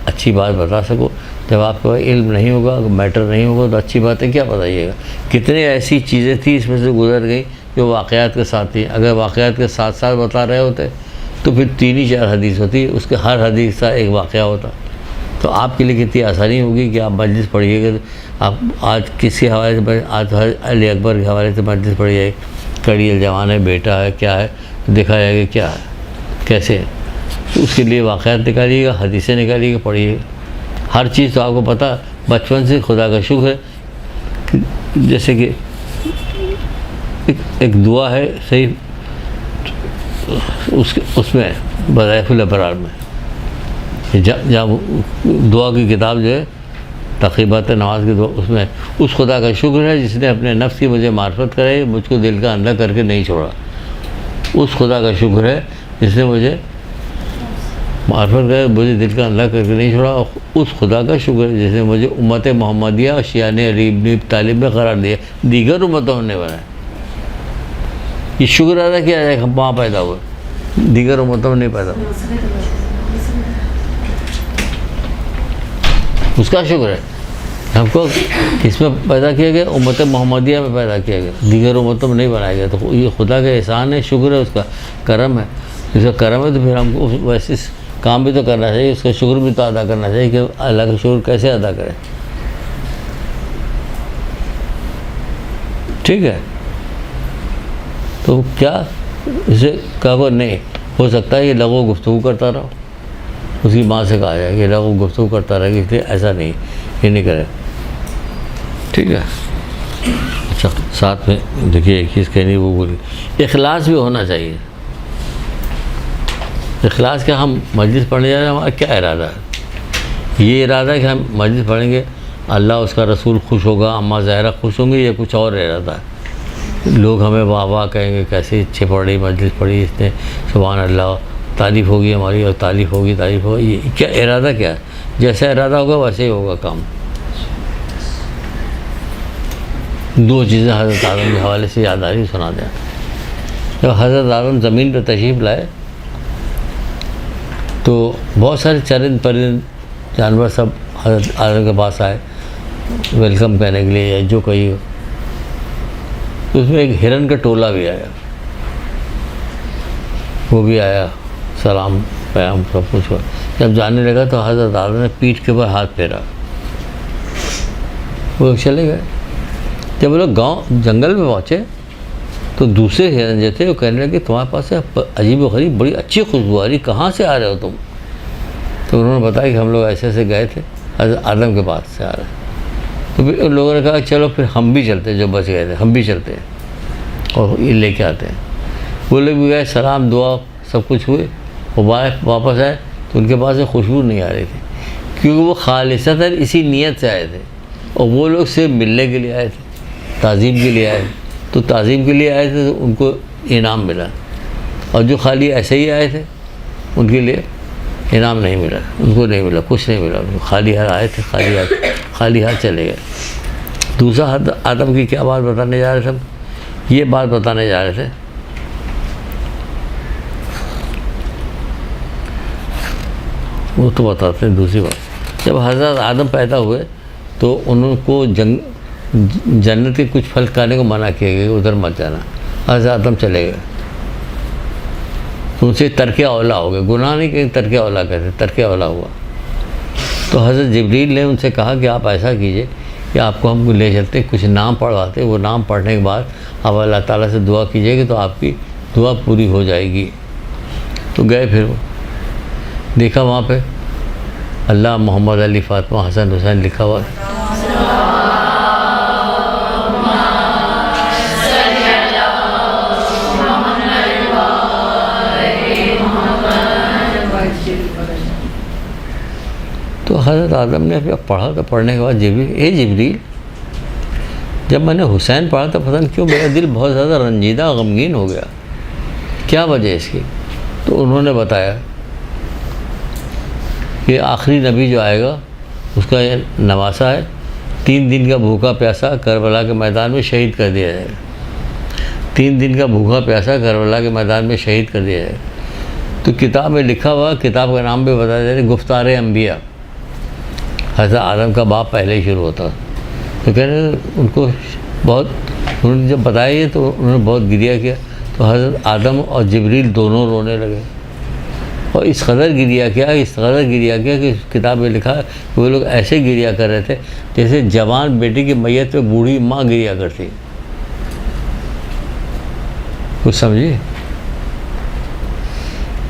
اچھی بات بتا سکو. جب آپ کو علم نہیں ہوگا، میٹر نہیں ہوگا تو اچھی باتیں کیا بتائیے گا. کتنے ایسی چیزیں تھیں اس میں سے گزر گئی جو واقعات کے ساتھ تھی. اگر واقعات کے ساتھ ساتھ بتا رہے ہوتے تو پھر 3 ہی 4 حدیث ہوتی، اس کے ہر حدیث کا ایک واقعہ ہوتا. تو آپ کے لیے کتنی آسانی ہوگی کہ آپ مجلس پڑھیے گا. آپ آج کس کے حوالے سے آج علی اکبر کے حوالے سے مجلس پڑھی جائے، کڑی الجوان ہے، بیٹا ہے، کیا ہے، دیکھا جائے گا کیا ہے کیسے ہے. تو اس کے لیے واقعات نکالیے گا، حدیثیں نکالیے گا، پڑھیے گا. ہر چیز تو آپ کو پتہ بچپن سے. خدا کا شکر ہے جیسے کہ ایک دعا ہے صحیح اس میں وظائف الابرار میں جہاں دعا کی کتاب جو ہے تقریبات نماز کی دعا، اس میں اس خدا کا شکر ہے جس نے اپنے نفس کی مجھے معرفت کرائی، مجھ کو دل کا اندھا کر کے نہیں چھوڑا. اس خدا کا شکر ہے جس نے مجھے معرفت کرائی، مجھے دل کا اندھا کر کے نہیں چھوڑا. اور اس خدا کا شکر ہے جس نے مجھے امت محمدیہ اور شیعان علی ابن طالب میں قرار دیا، دیگر امتوں نے بنایا. یہ شکر ادا کیا جائے ہم وہاں پیدا ہوئے، دیگر امتوں میں نہیں پیدا ہوئے. اس کا شکر ہے ہم کو اس میں پیدا کیا گیا، امت محمدیہ میں پیدا کیا گیا، دیگر امتوں میں نہیں بنایا گیا. تو یہ خدا کا احسان ہے، شکر ہے، اس کا کرم ہے. اس کا کرم ہے تو پھر ہم کو ویسے کام بھی تو کرنا چاہیے، اس کا شکر بھی تو ادا کرنا چاہیے کہ اللہ کا شکر کیسے ادا کریں. ٹھیک ہے. تو کیا اسے کہا نہیں ہو سکتا ہے یہ لغو گفتگو کرتا رہو. اس کی ماں سے کہا جائے کہ لغو گفتگو کرتا رہے، اس لیے ایسا نہیں، یہ نہیں کرے. ٹھیک ہے. اچھا ساتھ میں دیکھیے ایک چیز کہنی وہ بولی، اخلاص بھی ہونا چاہیے. اخلاص کیا، ہم مجلس پڑھنے جا رہے ہیں، ہمارا کیا ارادہ ہے؟ یہ ارادہ ہے کہ ہم مجلس پڑھیں گے اللہ اس کا رسول خوش ہوگا، اماں ظاہرہ خوش ہوں گی، یا کچھ اور ارادہ ہے؟ لوگ ہمیں واہ واہ کہیں گے کیسے اچھے پڑھی مجلس پڑھی اس نے، سبحان اللہ، تعریف ہوگی ہماری اور تعریف ہوگی یہ کیا ارادہ کیا ہے؟ جیسا ارادہ ہوگا ویسے ہی ہوگا کام۔ دو چیزیں حضرت آدم کے حوالے سے یاد آ رہی سنا دیں۔ جب حضرت آدم زمین پہ تشریف لائے تو بہت سارے چرند پرند جانور سب حضرت آدم کے پاس آئے ویلکم کرنے کے لیے، یا جو کہی ہو۔ تو اس میں ایک ہرن کا ٹولہ بھی آیا، وہ بھی آیا، سلام پیام سب کچھ ہوا۔ جب جانے لگا تو حضرت آدم نے پیٹھ کے اوپر ہاتھ پھیرا، وہ چلے گئے۔ جب وہ لوگ گاؤں جنگل میں پہنچے تو دوسرے ہرن جو تھے وہ کہنے لگے تمہارے پاس سے عجیب و غریب بڑی اچھی خوشبو آ رہی، کہاں سے آ رہے ہو تم؟ تو انہوں نے بتایا کہ ہم لوگ ایسے ایسے گئے تھے، حضرت آدم کے پاس سے آ رہے۔ تو پھر ان لوگوں نے کہا چلو پھر ہم بھی چلتے، جو بچ گئے تھے ہم بھی چلتے ہیں اور یہ لے کے آتے ہیں۔ وہ لوگ بھی گئے، سلام دعا سب کچھ ہوئے، وہ واپس آئے تو ان کے پاس سے خوشبو نہیں آ رہی تھی، کیونکہ وہ خالصتاً اسی نیت سے آئے تھے، اور وہ لوگ صرف ملنے کے لیے آئے تھے، تعظیم کے لیے آئے تھے۔ تو تعظیم کے لیے آئے تھے تو ان کو انعام ملا، اور جو خالی ایسے ہی آئے تھے ان کے لیے انعام نہیں ملا، ان کو نہیں ملا، کچھ نہیں ملا، خالی ہاتھ آئے تھے، خالی ہاتھ چلے گئے۔ دوسرا حضرت آدم کی کیا بات بتانے جا رہے تھے؟ یہ بات بتانے جا رہے تھے وہ تو بتاتے ہیں دوسری بات۔ جب حضرت آدم پیدا ہوئے تو ان کو جنت کے کچھ پھل کھانے کو منع کیا گیا، ادھر مت جانا۔ حضرت آدم چلے گئے تو ان سے ترک اولا ہو گئے، گناہ نہیں کہ ترک اولا کہتے، ترک اولا ہوا۔ تو حضرت جبریل نے ان سے کہا کہ آپ ایسا کیجئے کہ آپ کو ہم لے چلتے، کچھ نام پڑھواتے، وہ نام پڑھنے کے بعد آپ اللہ تعالیٰ سے دعا کیجئے گے تو آپ کی دعا پوری ہو جائے گی۔ تو گئے، پھر وہ دیکھا وہاں پہ اللہ، محمد علی، فاطمہ، حسن، حسین لکھا ہوا۔ تو حضرت آدم نے پڑھا، تو پڑھنے کے بعد جبریل جب میں نے حسین پڑھا تو پتہ نہیں کیوں میرا دل بہت زیادہ رنجیدہ غمگین ہو گیا، کیا وجہ اس کی؟ تو انہوں نے بتایا کہ آخری نبی جو آئے گا اس کا یہ نواسا ہے، 3 دن کا بھوکا پیاسا کربلا کے میدان میں شہید کر دیا جائے گا، 3 دن کا بھوکا پیاسا کربلا کے میدان میں شہید کر دیا جائے گا۔ تو کتاب میں لکھا ہوا، کتاب کا نام بھی بتا دے رہے، گفتار انبیاء۔ حضرت آدم کا باپ پہلے ہی شروع ہوتا، تو کہہ رہے ان کو بہت، انہوں نے جب بتایا یہ تو انہوں نے بہت گریہ کیا، تو حضرت آدم اور جبریل دونوں رونے لگے، اور اس قدر گریہ کیا کہ اس کتاب میں لکھا کہ وہ لوگ ایسے گریہ کر رہے تھے جیسے جوان بیٹی کی میت پہ بوڑھی ماں گریہ کرتی۔ کچھ سمجھیے،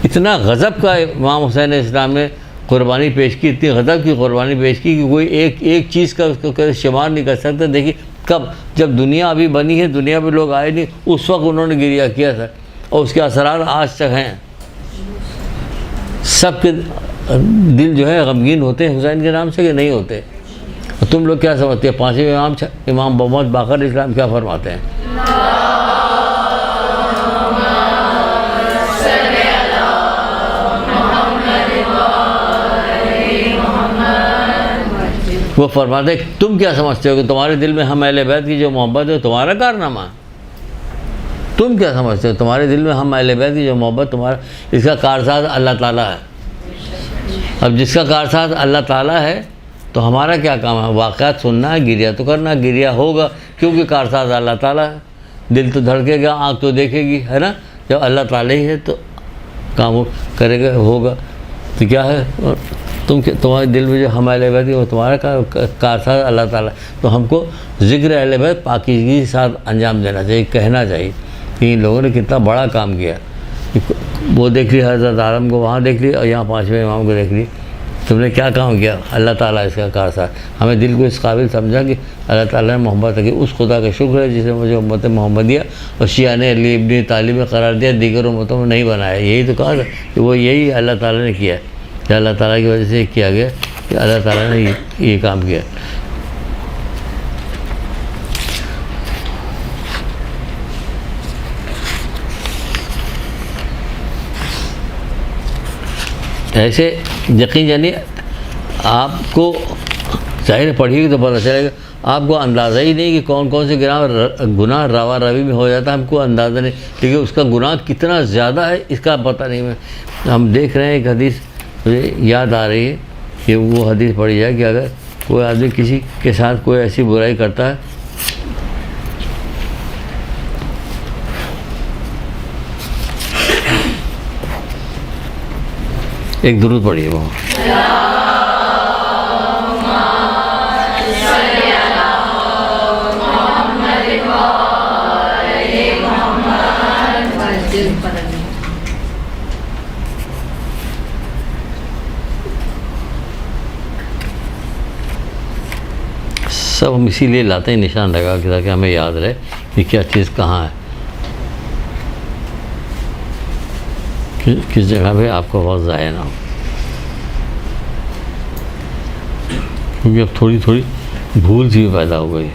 اتنا غضب کا امام حسین اسلام نے قربانی پیش کی، اتنی غضب کی قربانی پیش کی کہ کوئی ایک چیز کا اس کو شمار نہیں کر سکتا۔ دیکھیے کب، جب دنیا ابھی بنی ہے، دنیا میں لوگ آئے نہیں، اس وقت انہوں نے گریہ کیا تھا، اور اس کے اثرات آج تک ہیں۔ سب کے دل جو ہے غمگین ہوتے ہیں حسین کے نام سے کہ نہیں ہوتے؟ تم لوگ کیا سمجھتے ہیں؟ 5ویں امام محمد باقر اسلام کیا فرماتے ہیں؟ وہ فرماتے ہیں تم کیا سمجھتے ہو کہ تمہارے دل میں ہم اہل بیت کی جو محبت ہے تمہارا کارنامہ؟ تم کیا سمجھتے ہو تمہارے دل میں ہم اہل بیت کی جو محبت تمہارا، اس کا کارساز اللہ تعالیٰ ہے۔ اب جس کا کارساز اللہ تعالیٰ ہے تو ہمارا کیا کام ہے؟ واقعات سننا ہے، گریہ تو کرنا، گریہ ہوگا کیونکہ کارساز اللہ تعالیٰ ہے۔ دل تو دھڑکے گا، آنکھ تو دیکھے گی، ہے نا؟ جب اللہ تعالیٰ ہی ہے تو کام کرے گا، ہوگا۔ تو کیا ہے، تمہارے دل میں جو ہم اہل بیت ہے وہ تمہارا کارساز اللہ تعالیٰ، تو ہم کو ذکر اہل بیت پاکیزگی کے ساتھ انجام دینا چاہیے، کہنا چاہیے کہ ان لوگوں نے کتنا بڑا کام کیا۔ وہ دیکھ لی حضرت آدم کو وہاں دیکھ لی، اور یہاں 5ویں امام کو دیکھ لی، تم نے کیا کام کیا؟ اللہ تعالیٰ اس کا کارساز۔ ہمیں دل کو اس قابل سمجھا کہ اللہ تعالیٰ نے محبت کی، اس خدا کا شکر ہے جس نے مجھے امت محمدیہ اور شیعہ نے علی ابن طالب میں قرار دیا، دیگر امتوں میں نہیں بنایا۔ یہی تو کہا کہ وہ یہی اللہ تعالیٰ نے کیا، کہ اللہ تعالیٰ کی وجہ سے یہ کیا گیا کہ اللہ تعالیٰ نے یہ کام کیا۔ ایسے یقین جانیے آپ کو ظاہر پڑھیے گی تو پتہ چلے گا، آپ کو اندازہ ہی نہیں کہ کون کون سے گناہ روا روی میں ہو جاتا ہے، ہم کو اندازہ نہیں، لیکن اس کا گناہ کتنا زیادہ ہے اس کا پتہ نہیں۔ ہم دیکھ رہے ہیں ایک حدیث مجھے یاد آ رہی ہے کہ وہ حدیث پڑھی جائے کہ اگر کوئی آدمی کسی کے ساتھ کوئی ایسی برائی کرتا ہے، ایک درود پڑھیے وہ سب ہم اسی لیے لاتے ہیں نشان لگا کے تاکہ ہمیں یاد رہے کہ کیا چیز کہاں ہے، کس جگہ پہ آپ کا وقت ضائع نہ ہو، کیونکہ اب تھوڑی تھوڑی بھول سی پیدا ہو گئی۔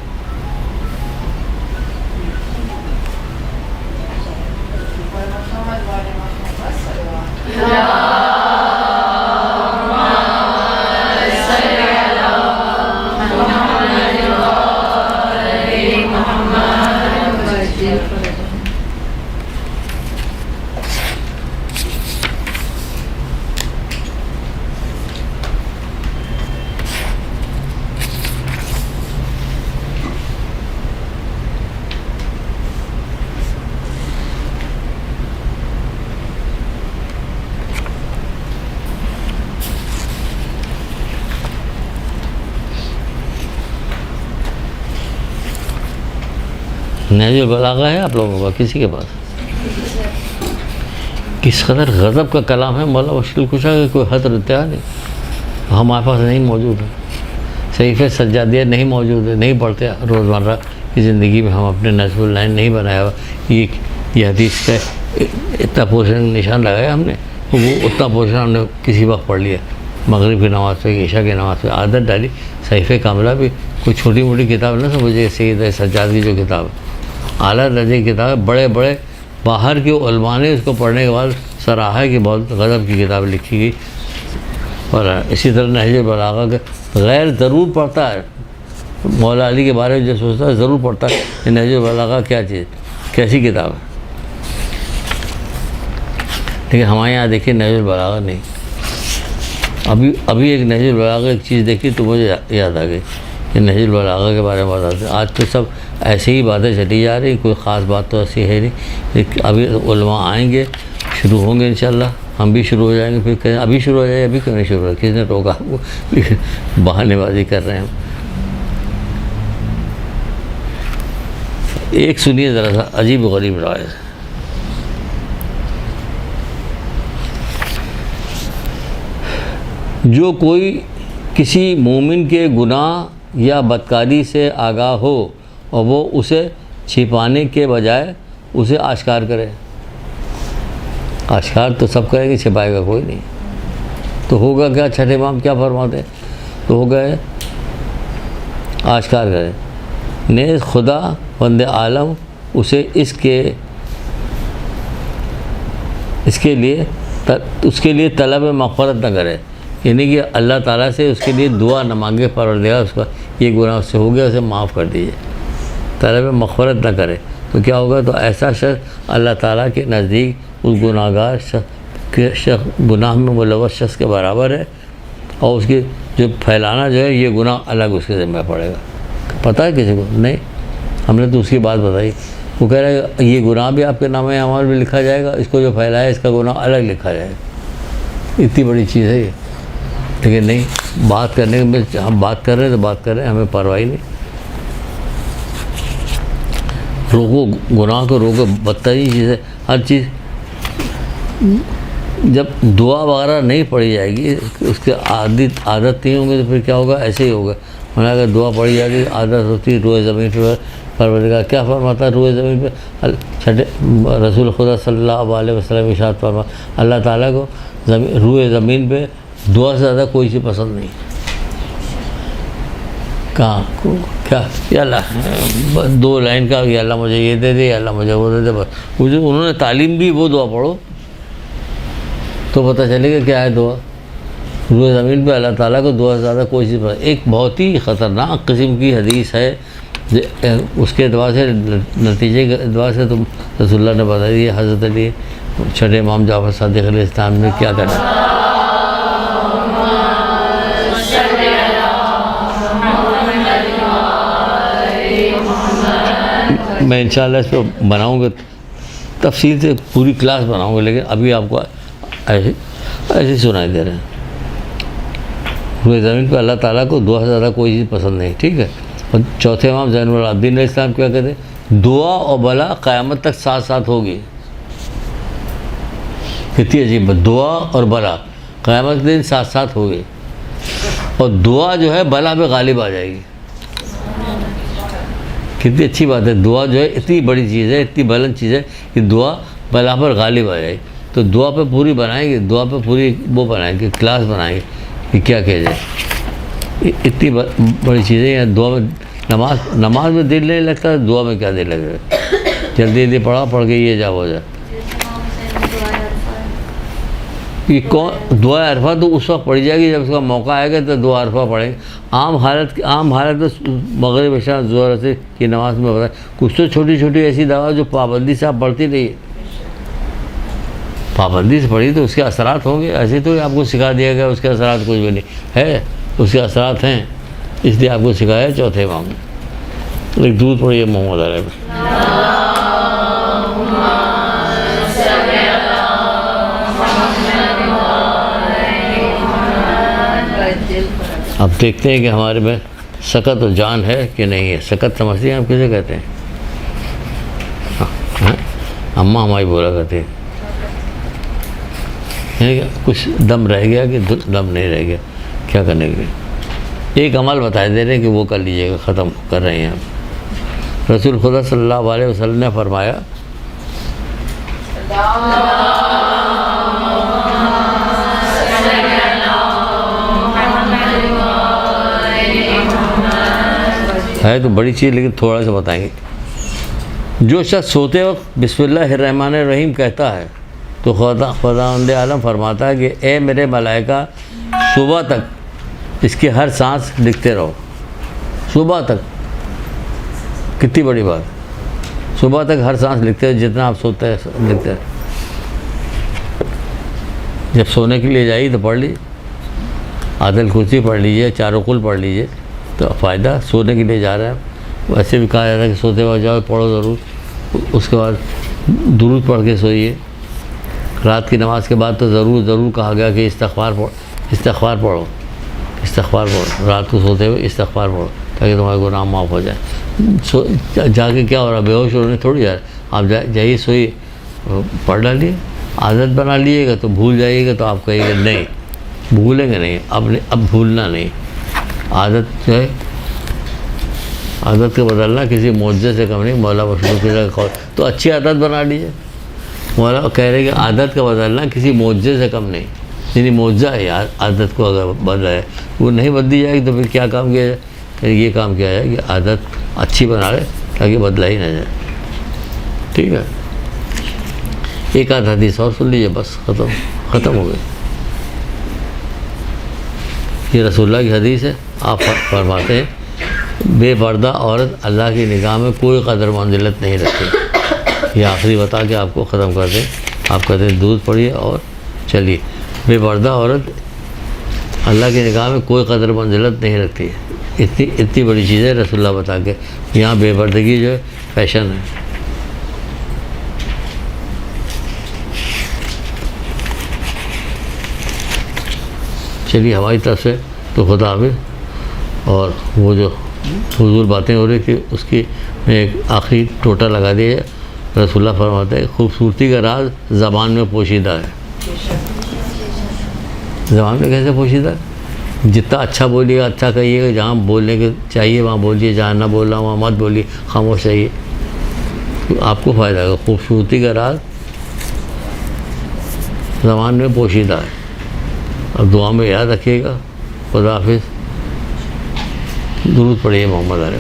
نہج البلاغہ ہے آپ لوگوں کا کسی کے پاس؟ کس قدر غضب کا کلام ہے مولا بخش الکشا کا کوئی حد انتہا نہیں، ہمارے پاس نہیں موجود ہے، صحیفہ سجادیہ نہیں موجود ہے، نہیں پڑھتے روزمرہ کی زندگی میں، ہم اپنے نصب العین نہیں بنایا ہوا، یہ حدیث کا اتنا پورشن نشان لگایا ہم نے، وہ اتنا پورشن ہم نے کسی وقت پڑھ لیا، مغرب کی نماز پہ، عشاء کی نماز پہ عادت ڈالی۔ صحیفہ کاملہ بھی کوئی چھوٹی موٹی کتاب نہ سمجھے، سید سجاد کی جو کتاب ہے اعلیٰ درجے کی کتاب ہے، بڑے بڑے باہر کے علماء نے اس کو پڑھنے کے بعد سراہا ہے کہ بہت غضب کی کتاب لکھی گئی۔ اور اسی طرح نہج البلاغہ کا غیر ضرور پڑھتا ہے، مولا علی کے بارے میں جو سوچتا ہے ضرور پڑھتا ہے کہ نہج البلاغہ کیا چیز، کیسی کتاب ہے، لیکن ہمارے یہاں دیکھیے نہج البلاغہ نہیں۔ ابھی ایک نہج البلاغہ ایک چیز دیکھی تو مجھے یاد آ گئی کہ نہج البلاغہ کے بارے میں بتاتے ہیں، آج تو سب ایسے ہی باتیں چلی جا رہی، کوئی خاص بات تو ایسی ہے نہیں، ابھی علماء آئیں گے، شروع ہوں گے انشاءاللہ، ہم بھی شروع ہو جائیں گے، پھر کہیں ابھی شروع ہو جائے، ابھی کیوں نہیں شروع ہو، کس نے روکا آپ کو؟ بہانے بازی کر رہے ہیں ہم۔ ایک سنیے ذرا سا عجیب و غریب روایت، جو کوئی کسی مومن کے گناہ یا بدکاری سے آگاہ ہو اور وہ اسے چھپانے کے بجائے اسے آشکار کرے، آشکار تو سب کریں گے، چھپائے گا کوئی نہیں، تو ہوگا کیا؟ چھٹے امام کیا فرماتے ہیں؟ تو ہو گئے آشکار کرے، نیز خدا بند عالم اسے اس کے لیے طلب مغفرت نہ کرے، یعنی کہ اللہ تعالیٰ سے اس کے لیے دعا نہ مانگے، پروردگار اس کا یہ گناہ اس سے ہو گیا، اسے معاف کر دیجیے، طلب مغفرت نہ کرے، تو کیا ہوگا؟ تو ایسا شخص اللہ تعالیٰ کے نزدیک اس گناہ گار گناہ میں ملوث شخص کے برابر ہے، اور اس کی جو پھیلانا جو ہے یہ گناہ الگ اس کے ذمہ پڑے گا۔ پتہ ہے کسی کو؟ نہیں، ہم نے تو اس کی بات بتائی، وہ کہہ رہا ہے یہ گناہ بھی آپ کے نام اعمال میں لکھا جائے گا، اس کو جو پھیلایا اس کا گناہ الگ لکھا جائے گا، اتنی بڑی چیز ہے یہ، لیکن نہیں، بات کرنے میں ہم بات کر رہے ہیں تو بات کر رہے ہیں، ہمیں پرواہ نہیں۔ روکو گناہ کو، روکو، بدترین چیز ہے ہر چیز۔ جب دعا وغیرہ نہیں پڑھی جائے گی، اس کے عادت نہیں ہوں گے تو پھر کیا ہوگا؟ ایسے ہی ہوگا۔ مطلب اگر دعا پڑھی جائے گی، عادت ہوتی ہے، روئے زمین پہ پروردگار کیا فرماتا ہے؟ روئے زمین پہ چھٹے رسول خدا صلی اللہ علیہ وسلم ارشاد فرما، اللہ تعالیٰ کو روئے زمین پہ دعا سے زیادہ کوئی چیز پسند نہیں۔ کہاں کیا؟ یا اللہ 2 لائن کا، یا اللہ مجھے یہ دے دے، یا اللہ مجھے وہ دے دے، بس انہوں نے تعلیم دی وہ دعا پڑھو تو پتہ چلے گا کیا ہے دعا۔ روئے زمین پہ اللہ تعالیٰ کو دعا سے زیادہ کوئی چیز پسند. ایک بہت ہی خطرناک قسم کی حدیث ہے, اس کے اعتبار سے نتیجے کے اعتبار سے تو رسول اللہ نے بتا دیا حضرت علی چھٹے امام جعفر صادق علیہ السلام نے کیا کرنا. میں انشاءاللہ اس پہ بناؤں گا تفصیل سے, پوری کلاس بناؤں گا, لیکن ابھی آپ کو ایسے سنائی دے رہے ہیں. روئے زمین پہ اللہ تعالیٰ کو دعا سے زیادہ کوئی چیز پسند نہیں, ٹھیک ہے. اور چوتھے امام زین العابدین علیہ السلام کیا کہتے ہیں, دعا اور بلا قیامت تک ساتھ ساتھ ہوگی. کتنی عجیب, دعا اور بلا قیامت کے دن ساتھ ساتھ ہوگی, اور دعا جو ہے بلا پہ غالب آ جائے گی. کتنی اچھی بات ہے. دعا جو ہے اتنی بڑی چیز ہے, اتنی بلند چیز ہے کہ دعا بلا پر غالب آ جائے. تو دعا پہ پوری بنائیں گے, دعا پہ پوری وہ بنائیں گے, کلاس بنائیں گے کہ کیا کہہ جائے. اتنی بڑی چیز ہے. دعا میں نماز میں دل نہیں لگتا, دعا میں کیا دل لگ رہا ہے. جلدی جلدی پڑھ کے یہ جا ہو جائے. کہ کون دعا عرفہ تو اس وقت پڑھی جائے گی جب اس کا موقع آئے گا, تو دعا عرفہ پڑھیں. عام حالت میں مغرب عشاء ظہر اثر کی نماز میں بتائیں کچھ تو چھوٹی چھوٹی ایسی دعا جو پابندی سے آپ پڑھتی نہیں, پابندی سے پڑھی تو اس کے اثرات ہوں گے. ایسے تو آپ کو سکھا دیا گیا اس کے اثرات کچھ بھی نہیں ہے, اس کے اثرات ہیں, اس لیے آپ کو سکھایا چوتھے امام نے. ایک دودھ پڑھیے محمد علیہ پہ. اب دیکھتے ہیں کہ ہمارے میں سکت و جان ہے کہ نہیں ہے. سکت سمجھتے ہیں آپ کسے کہتے ہیں؟ اماں ہماری بولا کرتے ہیں کچھ دم رہ گیا کہ دم نہیں رہ گیا, کیا کرنے کے. ایک عمل بتا دے رہے ہیں کہ وہ کر لیجیے گا, ختم کر رہے ہیں آپ. رسول خدا صلی اللہ علیہ وسلم نے فرمایا ہے تو بڑی چیز, لیکن تھوڑا سا بتائیں گے. جو شخص سوتے وقت بسم اللہ الرحمن الرحیم کہتا ہے تو خداوند عالم فرماتا ہے کہ اے میرے ملائکہ صبح تک اس کی ہر سانس لکھتے رہو. صبح تک, کتنی بڑی بات. صبح تک ہر سانس لکھتے رہو, جتنا آپ سوتے ہیں لکھتے رہو. جب سونے کے لیے جائیے تو پڑھ لیجیے, عادل کرسی پڑھ لیجیے, چاروں کل پڑھ لیجیے, تو فائدہ. سونے کے لیے جا رہے ہیں, ویسے بھی کہا جاتا ہے کہ سوتے وقت جاؤ پڑھو ضرور. اس کے بعد درود پڑھ کے سوئیے. رات کی نماز کے بعد تو ضرور کہا گیا کہ استغفار پڑھو. رات کو سوتے ہوئے استغفار پڑھو تاکہ تمہارے گناہ معاف ہو جائے. جا کے کیا ہو رہا, بے ہوش ہونے تھوڑی جا رہا. آپ جائیے سوئیے, پڑھ ڈالیے. عادت بنا لیجیے گا تو بھول جائیے گا, تو آپ کہیے گا نہیں, بھولیں گے نہیں. اب بھولنا نہیں. عادت جو ہے, عادت کو بدلنا کسی معجزے سے کم نہیں. مولا مشہور کا قول تو اچھی عادت بنا لیجیے. مولا کہہ رہے کہ عادت کا بدلنا کسی معجزے سے کم نہیں. یعنی معجزہ ہے عادت کو اگر بدلا ہے, وہ نہیں بدلی جائے گی تو پھر کیا کام کیا جائے. یہ کام کیا جائے کہ عادت اچھی بنا لے تاکہ بدلا ہی نہ جائے. ٹھیک ہے, ایک آدھ حدیث اور سن لیجیے, بس ختم ہو گئی. یہ رسول اللہ کی حدیث ہے. آپ فرماتے ہیں بے پردہ عورت اللہ کی نگاہ میں کوئی قدر منزلت نہیں رکھتی. یہ آخری بتا کے آپ کو ختم کر دیں. آپ کہتے ہیں دودھ پڑھیے اور چلیے. بے پردہ عورت اللہ کی نگاہ میں کوئی قدر منزلت نہیں رکھتی. اتنی بڑی چیز ہے رسول اللہ بتا کے. یہاں بے پردگی جو ہے فیشن ہے. چلیے ہماری طرف سے تو خدا حافظ. اور وہ جو فضول باتیں ہو رہی تھی اس کی میں ایک آخری ٹوٹا لگا دیا ہے. رسول اللہ فرماتے ہیں خوبصورتی کا راز زبان میں پوشیدہ ہے. زبان میں کیسے پوشیدہ ہے؟ جتنا اچھا بولیے گا, اچھا کہیے گا, جہاں بولنے کے چاہیے وہاں بولیے, جہاں نہ بولنا وہاں مت بولیے, خاموش رہیے, تو آپ کو فائدہ ہوگا. خوبصورتی کا راز زبان میں پوشیدہ ہے. اب دعا میں یاد رکھیے گا. خدا حافظ. درود پڑھیے محمد علیہ.